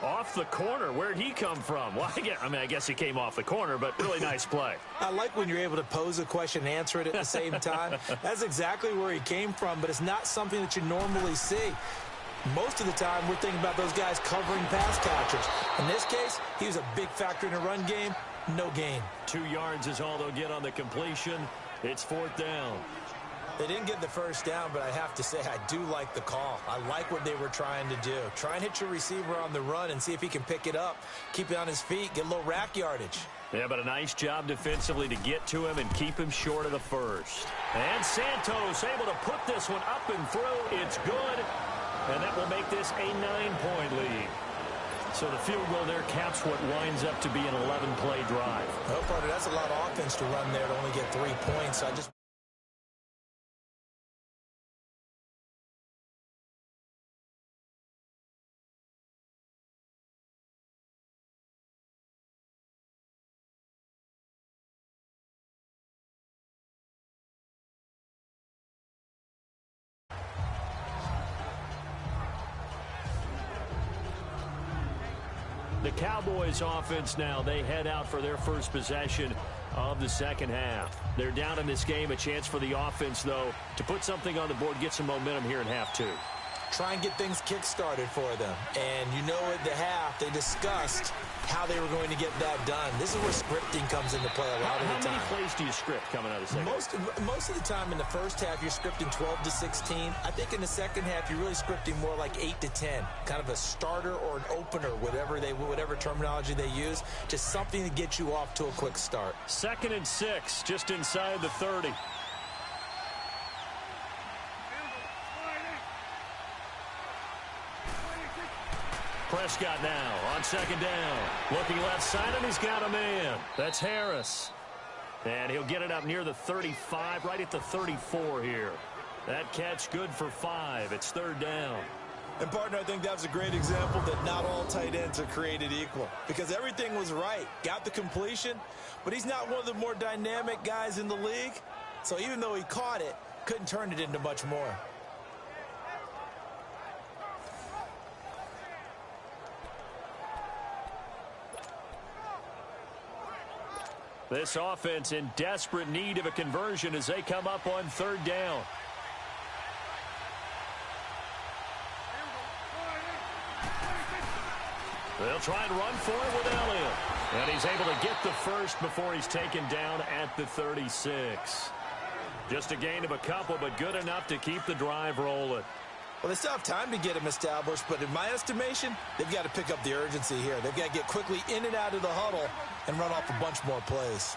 Off the corner. Where'd he come from? Well, I guess he came off the corner, but really nice play. I like when you're able to pose a question and answer it at the same time. That's exactly where he came from, but it's not something that you normally see. Most of the time, we're thinking about those guys covering pass catchers. In this case, he was a big factor in the run game. No gain. 2 yards is all they'll get on the completion. It's 4th down. They didn't get the 1st down, but I have to say I do like the call. I like what they were trying to do. Try and hit your receiver on the run and see if he can pick it up, keep it on his feet, get a little rack yardage. Yeah, but a nice job defensively to get to him and keep him short of the 1st. And Santos able to put this one up and through. It's good. And that will make this a 9-point lead. So the field goal there caps what winds up to be an 11-play drive. Well, partner, that's a lot of offense to run there to only get 3 points. The Cowboys offense now, they head out for their first possession of the 2nd half. They're down in this game. A chance for the offense, though, to put something on the board, get some momentum here in half 2. Try and get things kick-started for them. And you know at the half, they discussed how they were going to get that done. This is where scripting comes into play a lot of the time. How many plays do you script coming out of the second half? Most of the time in the first half, you're scripting 12 to 16. I think in the second half, you're really scripting more like 8 to 10. Kind of a starter or an opener, whatever terminology they use. Just something to get you off to a quick start. 2nd and 6, just inside the 30. Prescott now on 2nd down. Looking left side, and he's got a man. That's Harris. And he'll get it up near the 35, right at the 34 here. That catch good for 5. It's 3rd down. And, partner, I think that was a great example that not all tight ends are created equal because everything was right. Got the completion, but he's not one of the more dynamic guys in the league. So even though he caught it, couldn't turn it into much more. This offense in desperate need of a conversion as they come up on third down. They'll try and run for it with Elliott. And he's able to get the first before he's taken down at the 36. Just a gain of a couple, but good enough to keep the drive rolling. Well, they still have time to get him established, but in my estimation, they've got to pick up the urgency here. They've got to get quickly in and out of the huddle and run off a bunch more plays.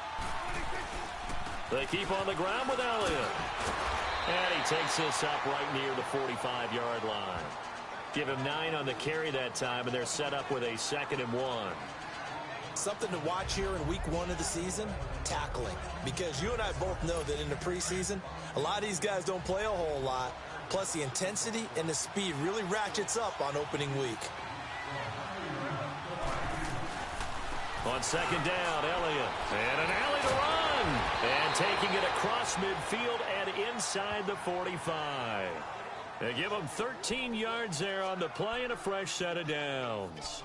They keep on the ground with Elliott. And he takes this up right near the 45-yard line. Give him 9 on the carry that time, and they're set up with a 2nd and 1. Something to watch here in week 1 of the season, tackling. Because you and I both know that in the preseason, a lot of these guys don't play a whole lot. Plus, the intensity and the speed really ratchets up on opening week. On 2nd down, Elliott. And an alley to run. And taking it across midfield and inside the 45. They give him 13 yards there on the play and a fresh set of downs.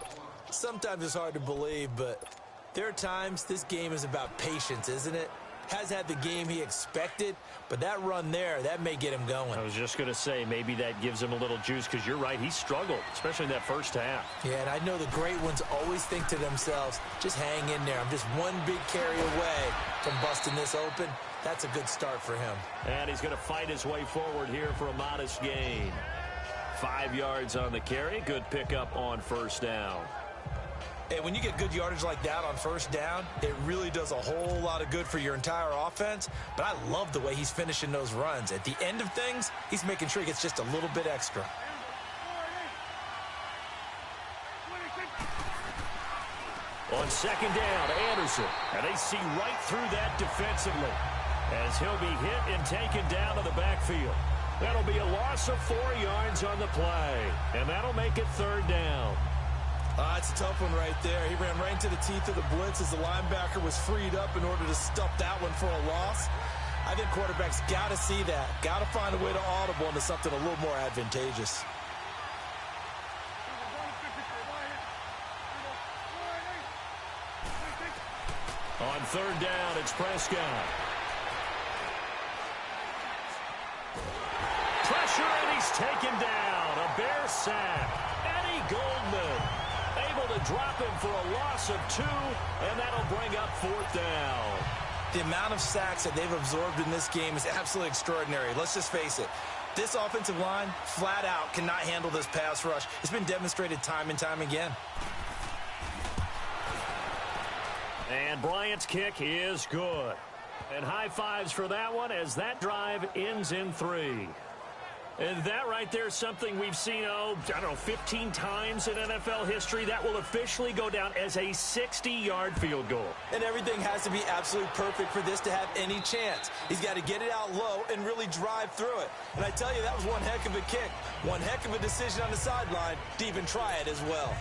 Sometimes it's hard to believe, but there are times this game is about patience, isn't it? Has had the game he expected, but that run there, that may get him going. I was just going to say, maybe that gives him a little juice, because you're right, he struggled, especially in that first half. Yeah, and I know the great ones always think to themselves, just hang in there. I'm just one big carry away from busting this open. That's a good start for him. And he's going to fight his way forward here for a modest gain. 5 yards on the carry, good pickup on first down. And when you get good yardage like that on first down, it really does a whole lot of good for your entire offense. But I love the way he's finishing those runs. At the end of things, he's making sure he gets just a little bit extra. On 2nd down, Anderson. And they see right through that defensively as he'll be hit and taken down to the backfield. That'll be a loss of 4 yards on the play. And that'll make it 3rd down. It's a tough one right there. He ran right into the teeth of the blitz as the linebacker was freed up in order to stuff that one for a loss. I think quarterbacks got to see that. Got to find a way to audible into something a little more advantageous. On 3rd down, it's Prescott. Pressure, and he's taken down. A Bear sack. Eddie Goldman able to drop him for a loss of 2, and that'll bring up 4th down. The amount of sacks that they've absorbed in this game is absolutely extraordinary. Let's just face it. This offensive line, flat out, cannot handle this pass rush. It's been demonstrated time and time again. And Bryant's kick is good. And high fives for that one as that drive ends in 3. And that right there is something we've seen, I don't know, 15 times in NFL history. That will officially go down as a 60-yard field goal. And everything has to be absolutely perfect for this to have any chance. He's got to get it out low and really drive through it. And I tell you, that was one heck of a kick. One heck of a decision on the sideline to even try it as well.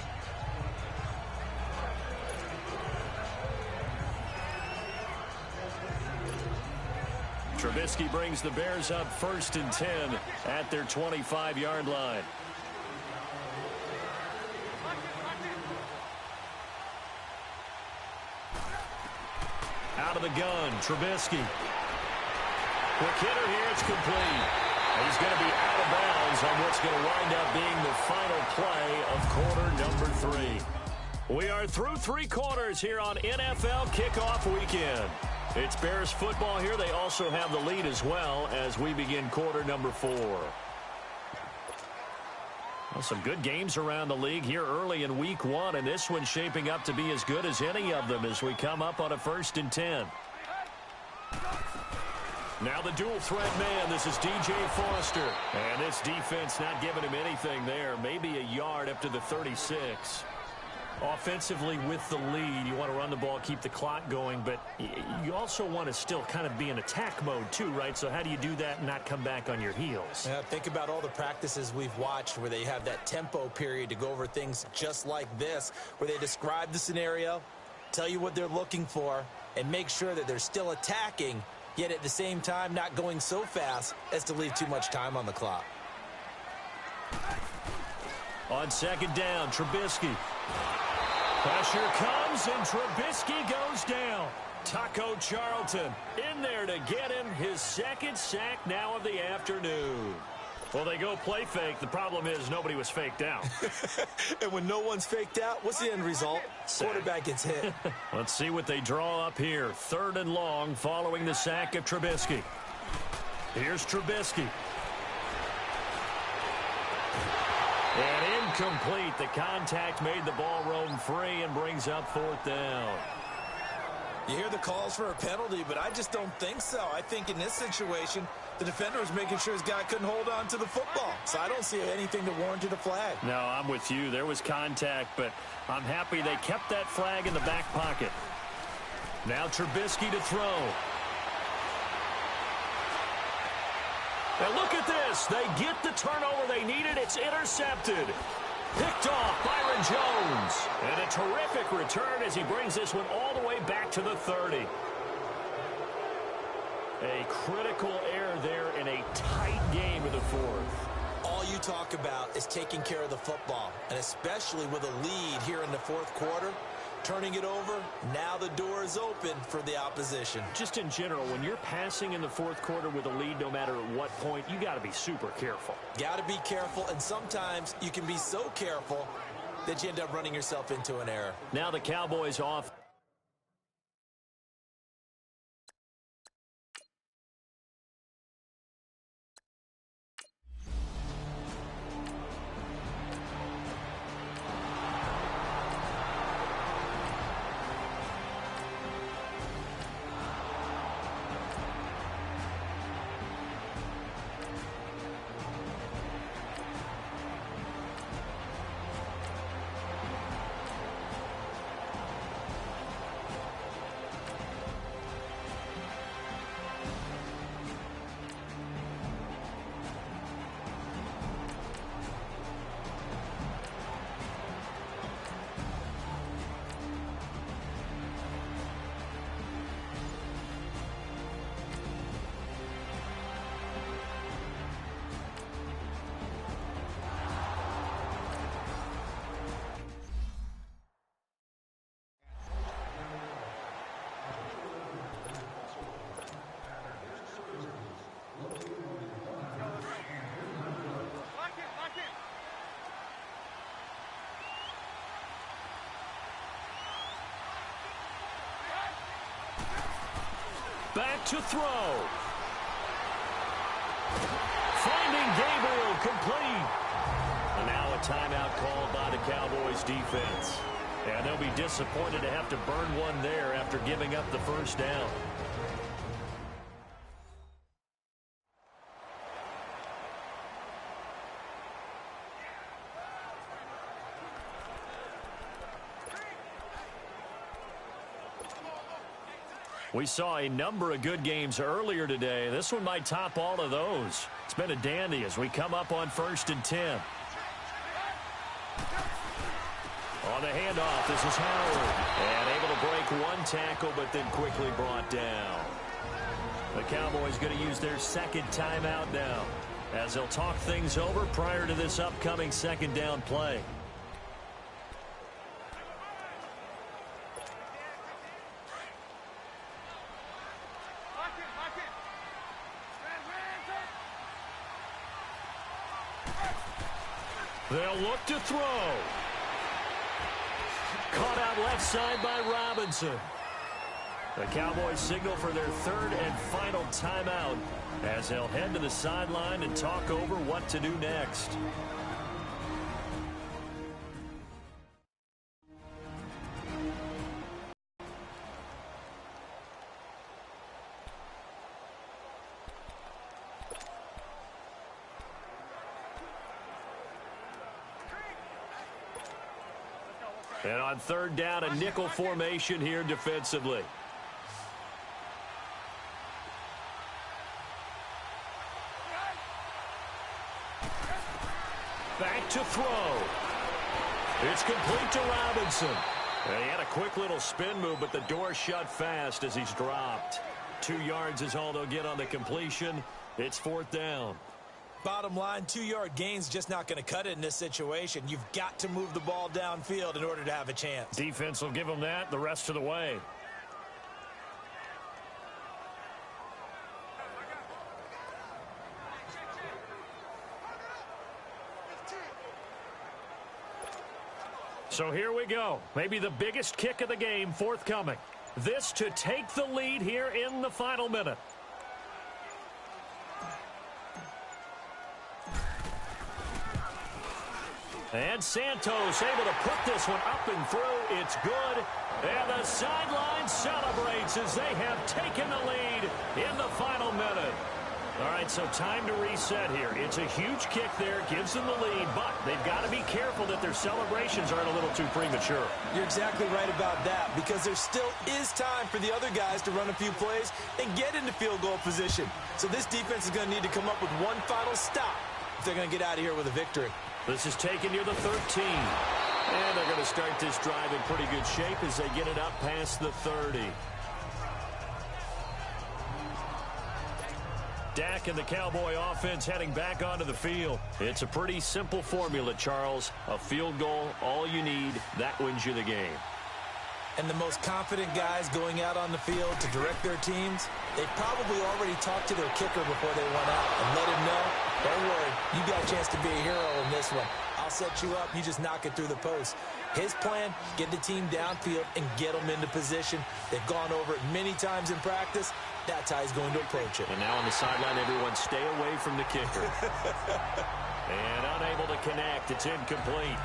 Trubisky brings the Bears up 1st and 10 at their 25-yard line. Out of the gun, Trubisky. Quick hitter here, it's complete. He's going to be out of bounds on what's going to wind up being the final play of quarter number 3. We are through 3 quarters here on NFL Kickoff Weekend. It's Bears football here. They also have the lead as well as we begin quarter number 4. Well, some good games around the league here early in week 1, and this one's shaping up to be as good as any of them as we come up on a 1st and 10. Now the dual threat man. This is DJ Foster. And this defense not giving him anything there. Maybe a yard up to the 36. Offensively with the lead, you want to run the ball, keep the clock going, but you also want to still kind of be in attack mode too, right? So how do you do that and not come back on your heels? Yeah, think about all the practices we've watched where they have that tempo period to go over things just like this, where they describe the scenario, tell you what they're looking for, and make sure that they're still attacking, yet at the same time not going so fast as to leave too much time on the clock. On second down, Trubisky. Pressure comes, and Trubisky goes down. Taco Charlton in there to get him his second sack now of the afternoon. Well, they go play fake. The problem is nobody was faked out. And when no one's faked out, what's the end result? Quarterback gets hit. Let's see what they draw up here. 3rd and long following the sack of Trubisky. Here's Trubisky. And incomplete. The contact made the ball roam free and brings up 4th down. You hear the calls for a penalty, but I just don't think so. I think in this situation, the defender was making sure his guy couldn't hold on to the football. So I don't see anything that warranted a flag. No, I'm with you. There was contact, but I'm happy they kept that flag in the back pocket. Now Trubisky to throw. And look at this. They get the turnover they needed. It's intercepted. Picked off Byron Jones. And a terrific return as he brings this one all the way back to the 30. A critical error there in a tight game of the 4th. All you talk about is taking care of the football, and especially with a lead here in the 4th quarter. Turning it over, now the door is open for the opposition. Just in general, when you're passing in the 4th quarter with a lead, no matter at what point, you got to be super careful. Got to be careful, and sometimes you can be so careful that you end up running yourself into an error. Now the Cowboys off. Back to throw. Finding Gabriel complete. And now a timeout called by the Cowboys defense. And they'll be disappointed to have to burn one there after giving up the first down. We saw a number of good games earlier today. This one might top all of those. It's been a dandy as we come up on 1st and 10. On the handoff, this is Howard. And able to break one tackle, but then quickly brought down. The Cowboys going to use their second timeout now, as they'll talk things over prior to this upcoming 2nd down play. They'll look to throw. Caught out left side by Robinson. The Cowboys signal for their 3rd and final timeout as they'll head to the sideline and talk over what to do next. And on third down, a nickel formation here defensively. Back to throw. It's complete to Robinson. And he had a quick little spin move, but the door shut fast as he's dropped. 2 yards is all they'll get on the completion. It's fourth down. Bottom line, 2-yard gain's just not going to cut it in this situation. You've got to move the ball downfield in order to have a chance. Defense will give them that the rest of the way. So here we go. Maybe the biggest kick of the game forthcoming. This to take the lead here in the final minute. And Santos able to put this one up and through. It's good. And the sideline celebrates as they have taken the lead in the final minute. All right, so time to reset here. It's a huge kick there, gives them the lead, but they've got to be careful that their celebrations aren't a little too premature. You're exactly right about that, because there still is time for the other guys to run a few plays and get into field goal position. So this defense is going to need to come up with one final stop if they're going to get out of here with a victory. This is taken near the 13. And they're going to start this drive in pretty good shape as they get it up past the 30. Dak and the Cowboy offense heading back onto the field. It's a pretty simple formula, Charles. A field goal, all you need. That wins you the game. And the most confident guys going out on the field to direct their teams, they probably already talked to their kicker before they went out and let him know, don't worry, you got a chance to be a hero in this one. I'll set you up, you just knock it through the post. His plan, get the team downfield and get them into position. They've gone over it many times in practice. That's how he's going to approach it. And now on the sideline, everyone stay away from the kicker. And unable to connect. It's incomplete.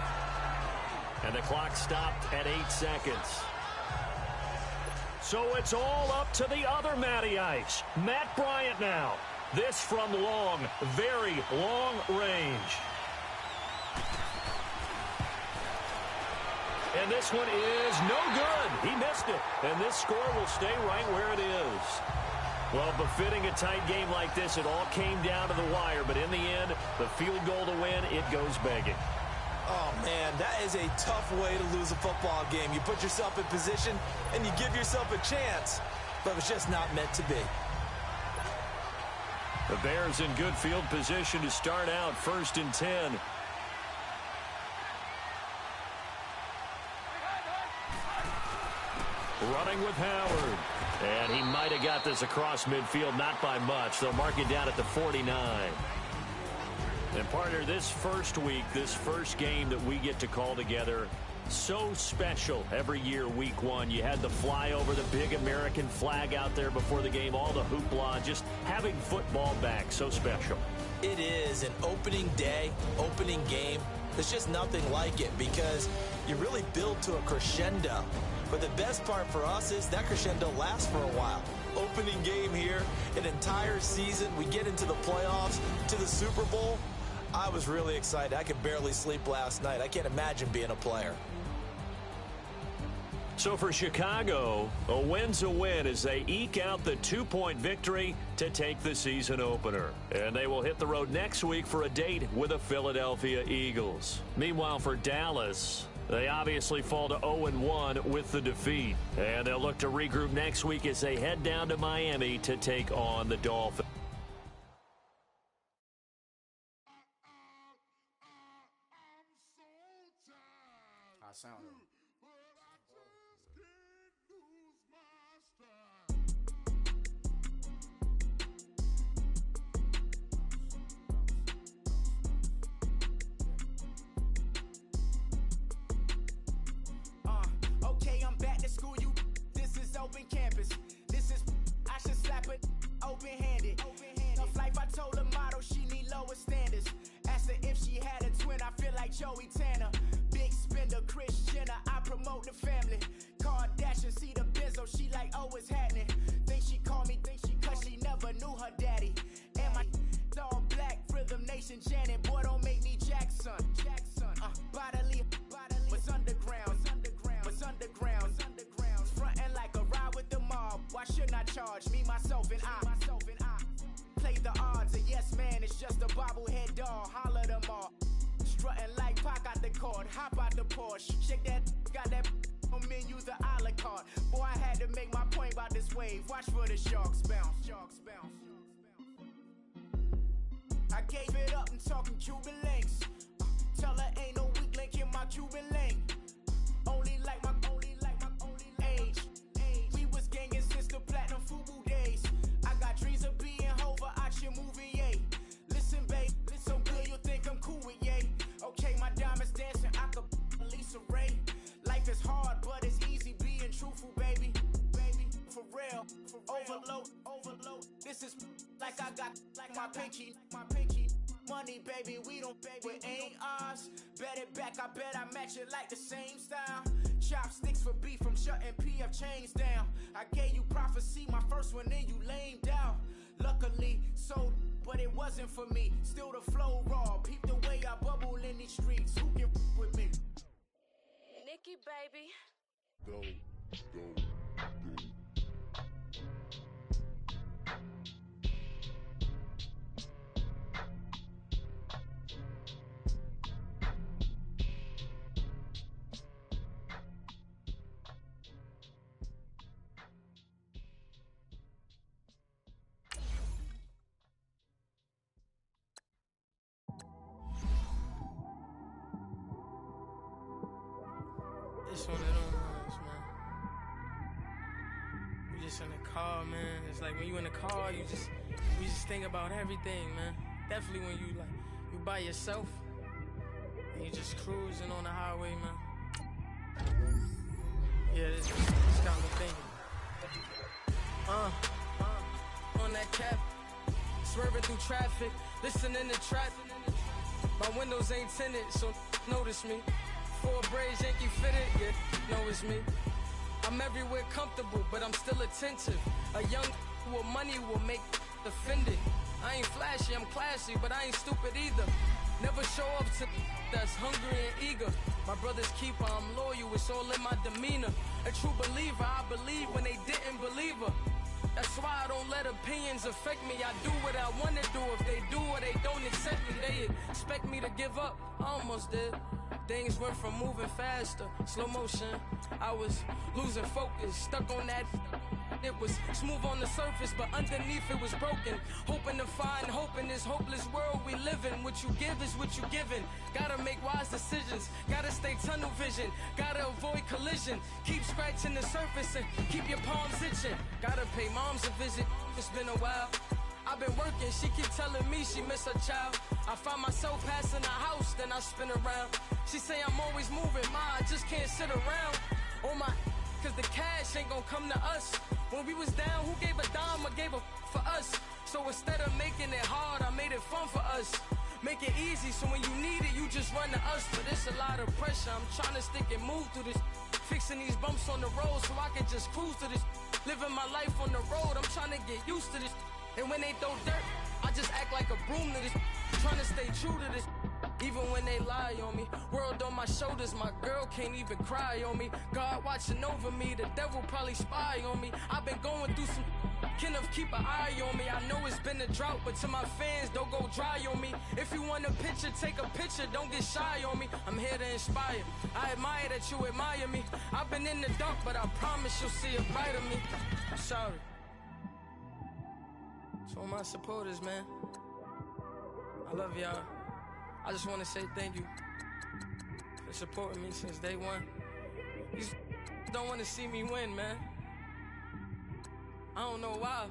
And the clock stopped at 8 seconds. So it's all up to the other Matty Ice. Matt Bryant now. This from long, very long range. And this one is no good. He missed it. And this score will stay right where it is. Well, befitting a tight game like this, it all came down to the wire. But in the end, the field goal to win, it goes begging. Oh, man, that is a tough way to lose a football game. You put yourself in position, and you give yourself a chance. But it's just not meant to be. The Bears in good field position to start out 1st and 10. Running with Howard. And he might have got this across midfield, not by much. They'll mark it down at the 49. And partner, this first week, this first game that we get to call together, so special every year, week 1. You had the flyover, the big American flag out there before the game, all the hoopla, just having football back, so special. It is an opening day, opening game. There's just nothing like it because you really build to a crescendo. But the best part for us is that crescendo lasts for a while. Opening game here, an entire season. We get into the playoffs, to the Super Bowl. I was really excited. I could barely sleep last night. I can't imagine being a player. So for Chicago, a win's a win as they eke out the 2-point victory to take the season opener. And they will hit the road next week for a date with the Philadelphia Eagles. Meanwhile, for Dallas, they obviously fall to 0-1 with the defeat. And they'll look to regroup next week as they head down to Miami to take on the Dolphins. I sound okay, I'm back to school, you. This is open campus. This is, I should slap it open-handed. Tough life, I told the model she need lower standards. Asked her if she had a twin, I feel like Joey Tanner. Big spender, Kris Jenner, I promote the family. Kardashian, see the Benzo, she like, oh, it's happening. Think she called me, cause she never knew her daddy. And my all black, Rhythm Nation, Janet, boy, don't make me Jackson. Bodily, was underground. cord, hop out the Porsche, shake that, got that on menus the a la carte. Boy, I had to make my point about this wave. Watch for the sharks bounce, sharks bounce. I gave it up and talking Cuban links. Tell her ain't no weak link in my Cuban link. Only like my age. We was gangin' since the platinum FUBU days. I got dreams of being Hova out your movie, yay. Listen, babe, so good you'll think I'm cool with yay. Okay, my diamonds dancing, I could Lisa Ray. Life is hard, but it's easy being truthful, baby. Baby, for real. Overload. This is like I got like my pinky. Money, baby, we don't pay, it ain't ours. Bet it back, I bet I match it like the same style. Chopsticks for beef from shutting PF chains down. I gave you prophecy, my first one, then you lamed out. Luckily, so, but it wasn't for me. Still the flow raw, peep the way I bubble in these streets. Who can with me? Nikki, baby. Go. It's one of them ones, man. You just in the car, man. It's like when you in the car, you just think about everything, man. Definitely when you by yourself and you just cruising on the highway, man. Yeah, this got me thinking. On that cap, swerving through traffic, listening to traffic. My windows ain't tinted, so notice me. 4 braids, Yankee fitted, yeah, know it's me. I'm everywhere comfortable, but I'm still attentive. A young with money will make offended. I ain't flashy, I'm classy, but I ain't stupid either. Never show up to that's hungry and eager. My brother's keeper, I'm loyal, it's all in my demeanor. A true believer, I believe when they didn't believe her. That's why I don't let opinions affect me. I do what I want to do. If they do or they don't accept me, they expect me to give up. I almost did. Things went from moving faster, slow motion. I was losing focus, stuck on that. It was smooth on the surface, but underneath it was broken. Hoping to find hope in this hopeless world we live in. What you give is what you given. Gotta make wise decisions. Gotta stay tunnel vision. Gotta avoid collision. Keep scratching the surface and keep your palms itching. Gotta pay moms a visit. It's been a while. I've been working, she keep telling me she miss her child. I find myself passing the house, then I spin around. She say I'm always moving, ma, I just can't sit around. Oh my, cause the cash ain't gonna come to us. When we was down, who gave a dime or gave a for us? So instead of making it hard, I made it fun for us. Make it easy, so when you need it, you just run to us. But it's a lot of pressure, I'm trying to stick and move through this. Fixing these bumps on the road so I can just cruise to this. Living my life on the road, I'm trying to get used to this. And when they throw dirt, I just act like a broom to this. Trying to stay true to this. Even when they lie on me. World on my shoulders, my girl can't even cry on me. God watching over me, the devil probably spy on me. I've been going through some. Kenneth, keep an eye on me. I know it's been a drought, but to my fans, don't go dry on me. If you want a picture, take a picture, don't get shy on me. I'm here to inspire. I admire that you admire me. I've been in the dark, but I promise you'll see a brighter me. I'm sorry. To all my supporters, man, I love y'all. I just want to say thank you for supporting me since day one. You don't want to see me win, man. I don't know why,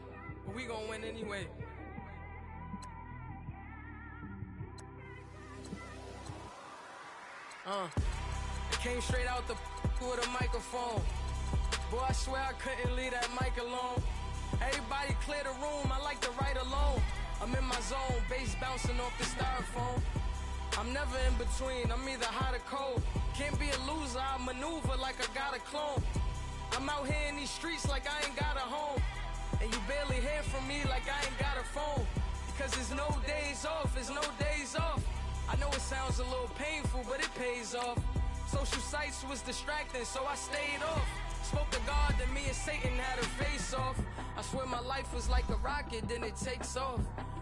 but we gonna win anyway. I came straight out the with a microphone. Boy, I swear I couldn't leave that mic alone. Everybody clear the room, I like to write alone. I'm in my zone, bass bouncing off the styrofoam. I'm never in between, I'm either hot or cold. Can't be a loser, I maneuver like I got a clone. I'm out here in these streets like I ain't got a home. And you barely hear from me like I ain't got a phone. Because there's no days off, there's no days off. I know it sounds a little painful, but it pays off. Social sites was distracting, so I stayed off. Spoke to God that me and Satan had a face off. I I swear my life was like a rocket, then it takes off.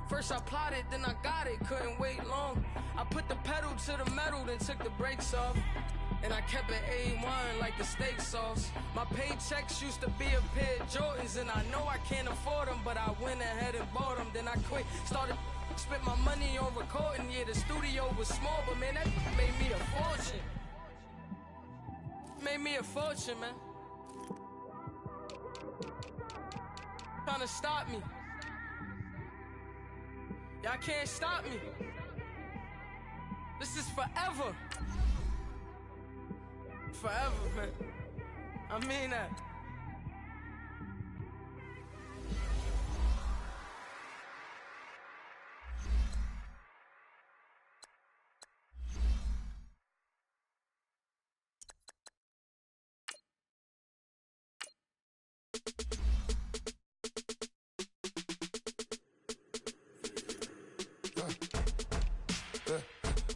First I plotted, then I got it, couldn't wait long. I put the pedal to the metal, then took the brakes off. And I kept it A1 like the steak sauce. My paychecks used to be a pair of Jordans, and I know I can't afford them, but I went ahead and bought them. Then I quit, started spent my money on recording. Yeah, the studio was small, but man, that made me a fortune. Made me a fortune, man. Trying to stop me. Y'all can't stop me. This is forever. Forever, man. I mean that.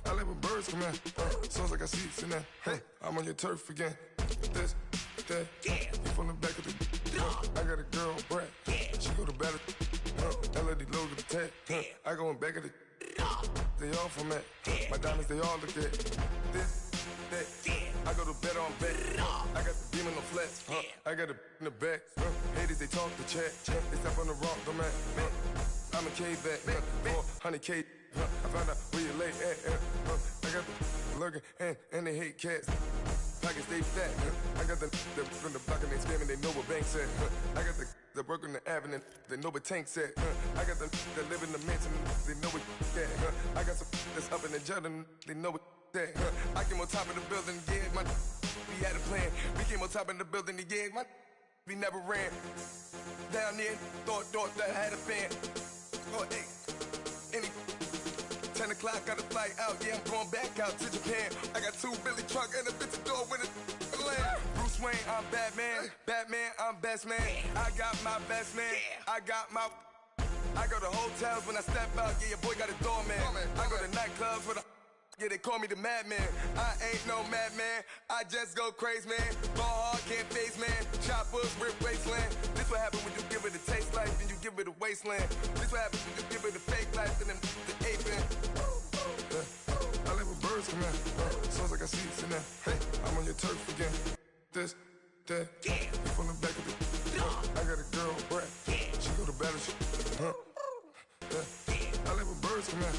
I live with birds come in. Sounds like I see seats in there. Hey, I'm on your turf again. This, that, you from the back of the. I got a girl, Brad. She go to battle. LED logo the tag. I go in back of the. They all from that. My diamonds, they all look at. This, that. I go to bed on bed. I got the beam in the flats. I got it in the back. Haters, they talk the chat. They step on the rock, the man. I'm a K-back. 400K. I found out where you lay at. I got the lurking and they hate cats. Pockets stay fat. I got the from the block and they scamming, they know what banks at. I got the work on the avenue, they know what tanks at. I got the that live in the mansion, they know what that. I got some that's up in the Jordan, they know what that. I came on top of the building, yeah, my we had a plan. We came on top of the building, yeah, my we never ran. Down there, thought that I had a fan. Oh, hey, any 10 o'clock, got a flight out, yeah, I'm going back out to Japan. I got 2 Billy truck and a bitch door with a land. Bruce Wayne, I'm Batman. Batman, I'm best man. I got my best man. I got my. I go to hotels when I step out, yeah, your boy got a doorman. I go to nightclubs with a. Yeah, they call me the madman. I ain't no madman. I just go crazy, man. Ball hard, can't face, man. Choppers, rip wasteland. This what happens when you give it a taste life and you give it a wasteland. This what happens when you give it a fake life and then the aping. I live with birds come in. Sounds like I see seats in there. Hey, I'm on your turf again. This, that, you from the back of the. I got a girl, Brad. She go to battle. I live with birds come in.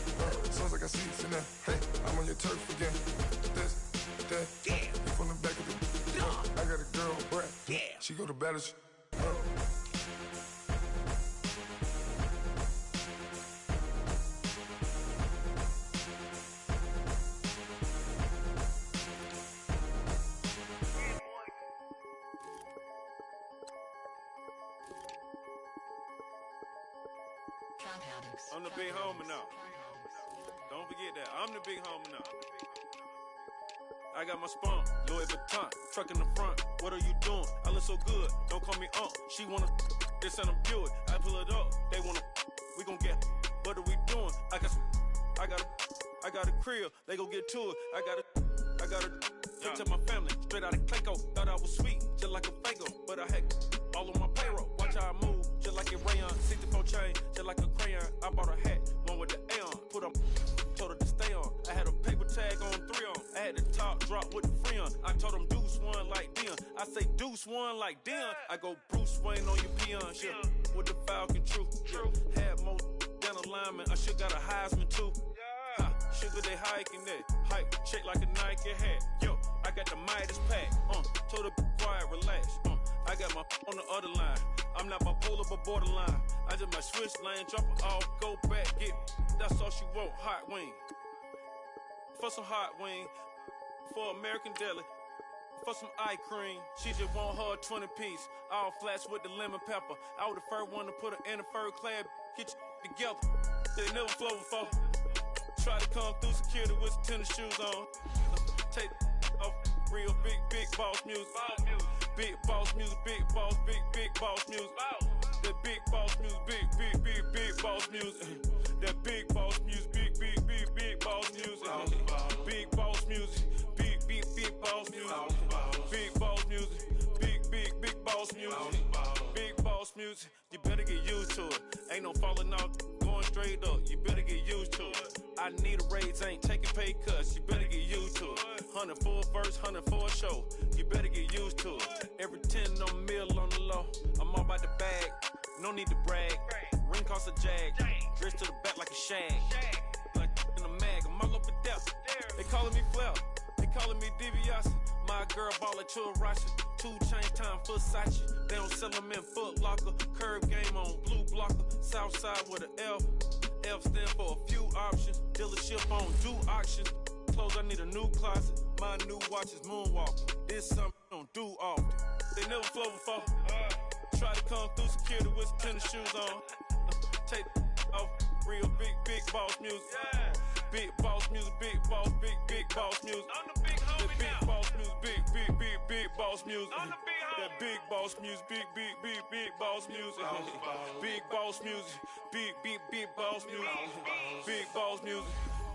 Sounds like I see seats in there. Hey, I'm on your turf again. This, that, you from the back of the. I got a girl, Brad. She go to battle. I'm the big homie now. Don't forget that. I'm the big homie now. I got my spunk, Louis Vuitton, truck in the front. What are you doing? I look so good. Don't call me She wanna this and I'm Buick. I pull it up. They wanna. We gon' get. What are we doing? I got a crib. They gon' get to it. I got a. Took to my family, straight out of Clayco. Thought I was sweet, just like a Fago. But I had all on my payroll. Watch how I move, just like a rayon. 64 chain, just like a crayon. I bought a hat, one with the A on. Put on, told her to stay on. I had a paper tag on 3 on. I had the top drop with the free on. I told them deuce one like Dion. I say deuce one like Dion. I go Bruce Wayne on your peon. Shit, with the Falcon true. Had more than a lineman. I should got a Heisman too. Sugar, they hiking that. Hike, check like a Nike hat. Yo, I got the Midas pack. Told her be quiet, relax. I got my on the other line. I'm not bipolar, but borderline. I just might switch lane, drop it off, go back, get. That's all she want, hot wing. For some hot wing, for American deli. For some eye cream, she just want her 20-piece. All flats with the lemon pepper. I was the first one to put her in a fur clad. Get you together. They never flow before. Try to come through security with some tennis shoes on. Take off real big boss music. Big boss music, big boss music. That big boss music, big boss music. That big boss music, big boss music. Big boss music, big boss music. Big boss music, big boss music. Big boss music, watching, you better get used to it. Ain't no falling off, going straight up, you better get used to it. I need a raise, ain't taking pay cuts, you better get used to it. 100 for a verse, 100 for a show, you better get used to it. Every 10 on the mill on the low, I'm all about the bag, no need to brag. Ring cost a jag, dressed to the back like a shag. Like in a mag, I'm all up and down. They calling me Flair, they calling me DiBiase. My girl ball like Churashi, 2 chains time for Versace. They don't sell them in Foot Locker, curve game on blue blocker. Southside with an F, F stand for a few options. Dealership on do auctions. Clothes, I need a new closet. My new watch is moonwalking. This something I don't do often. They never flow before. Try to come through security with some tennis shoes on. Take off, real big boss music. Big boss music, big boss music. I'm the big homie That big now. boss music, big boss music. I'm the big homie. That big boss music, big boss music. Big boss music, big boss music. Big boss music,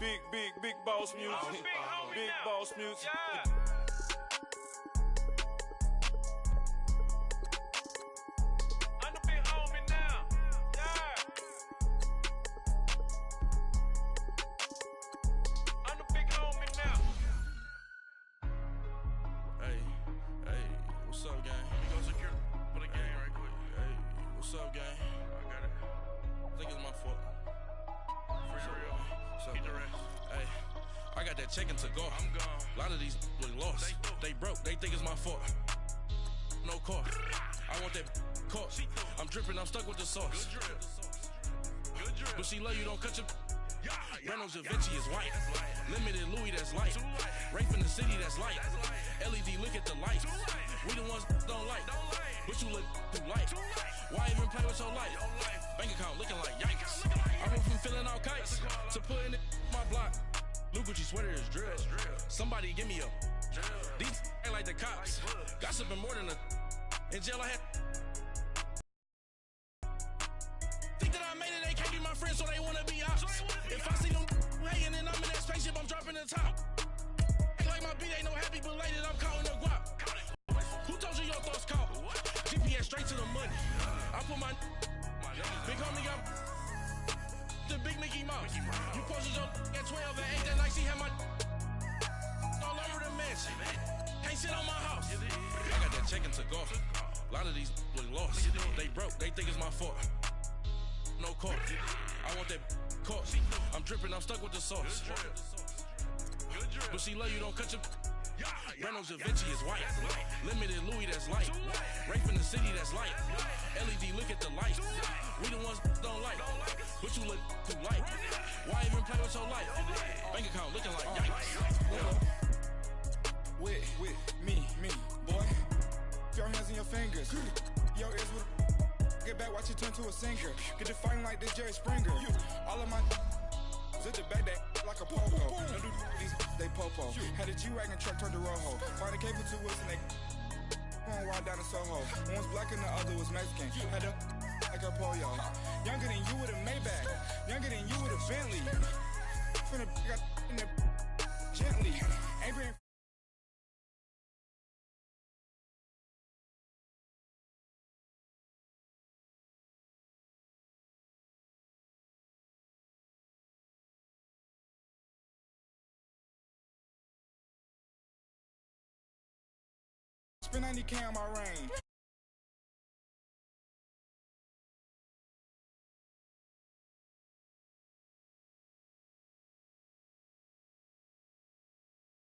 big boss music. Big boss music. I'm the big homie now. Yeah. I'm the big homie now. Hey, what's up, gang? Let me go secure for the game right quick. Hey, what's up, gang? I got it. I think it's my fault. Free the real. What's up, Keep the man? rest. Hey, I got that chicken to go. I'm gone. A lot of these look lost. They broke, they think it's my fault. No car. I want that caught. I'm dripping, I'm stuck with the sauce. Good drip. Good drip. But she love you, don't cut your. Reynolds Da Vinci is white. Limited Louis, that's light. Rape in the city, that's light. LED, look at the light. We the ones don't like. But you look too light. Why even play with so light? Bank account looking like yikes. I went from feeling all kites to putting it in my block. Blue Gucci sweater is drill. Somebody give me a. These ain't like the cops. Gossiping more than a. In jail I had. Think that I made it, they can't be my friends, so they wanna be ops. If I see them hating and I'm in that spaceship, I'm dropping the top. Ain't like my beat, ain't no happy belated, I'm counting the guap. Who told you your thoughts count? GPS straight to the money. I put my big homie got the big Mickey Mouse. You posted your at 12 and 8 that night, she had my all over the mansion. Can't sit on my house. I got that chicken to go. A lot of these look lost. They broke, they think it's my fault. No car. I want that caught. I'm dripping, I'm stuck with the sauce. But she love you, don't cut your. Reynolds Da Vinci is white. Limited Louis, that's light. Rape in the city, that's light. LED, look at the light. We the ones don't like. But you look too light. Why even play with so light? Bank account looking like yikes. With me, boy. Your hands in your fingers. Your ears with. Get back, watch it turn to a singer. Get to fighting like this Jerry Springer. All of my zip the back that like a popo. Don't do these, they popo. Had a G-Wagon truck turned to Rojo. Find a cable 2 wheels and they going wild down in Soho. One was black and the other was Mexican. Had a like a pollo. Younger than you with a Maybach. Younger than you with a Bentley. Finna got in the gently. Ain't been spend 90K on my range.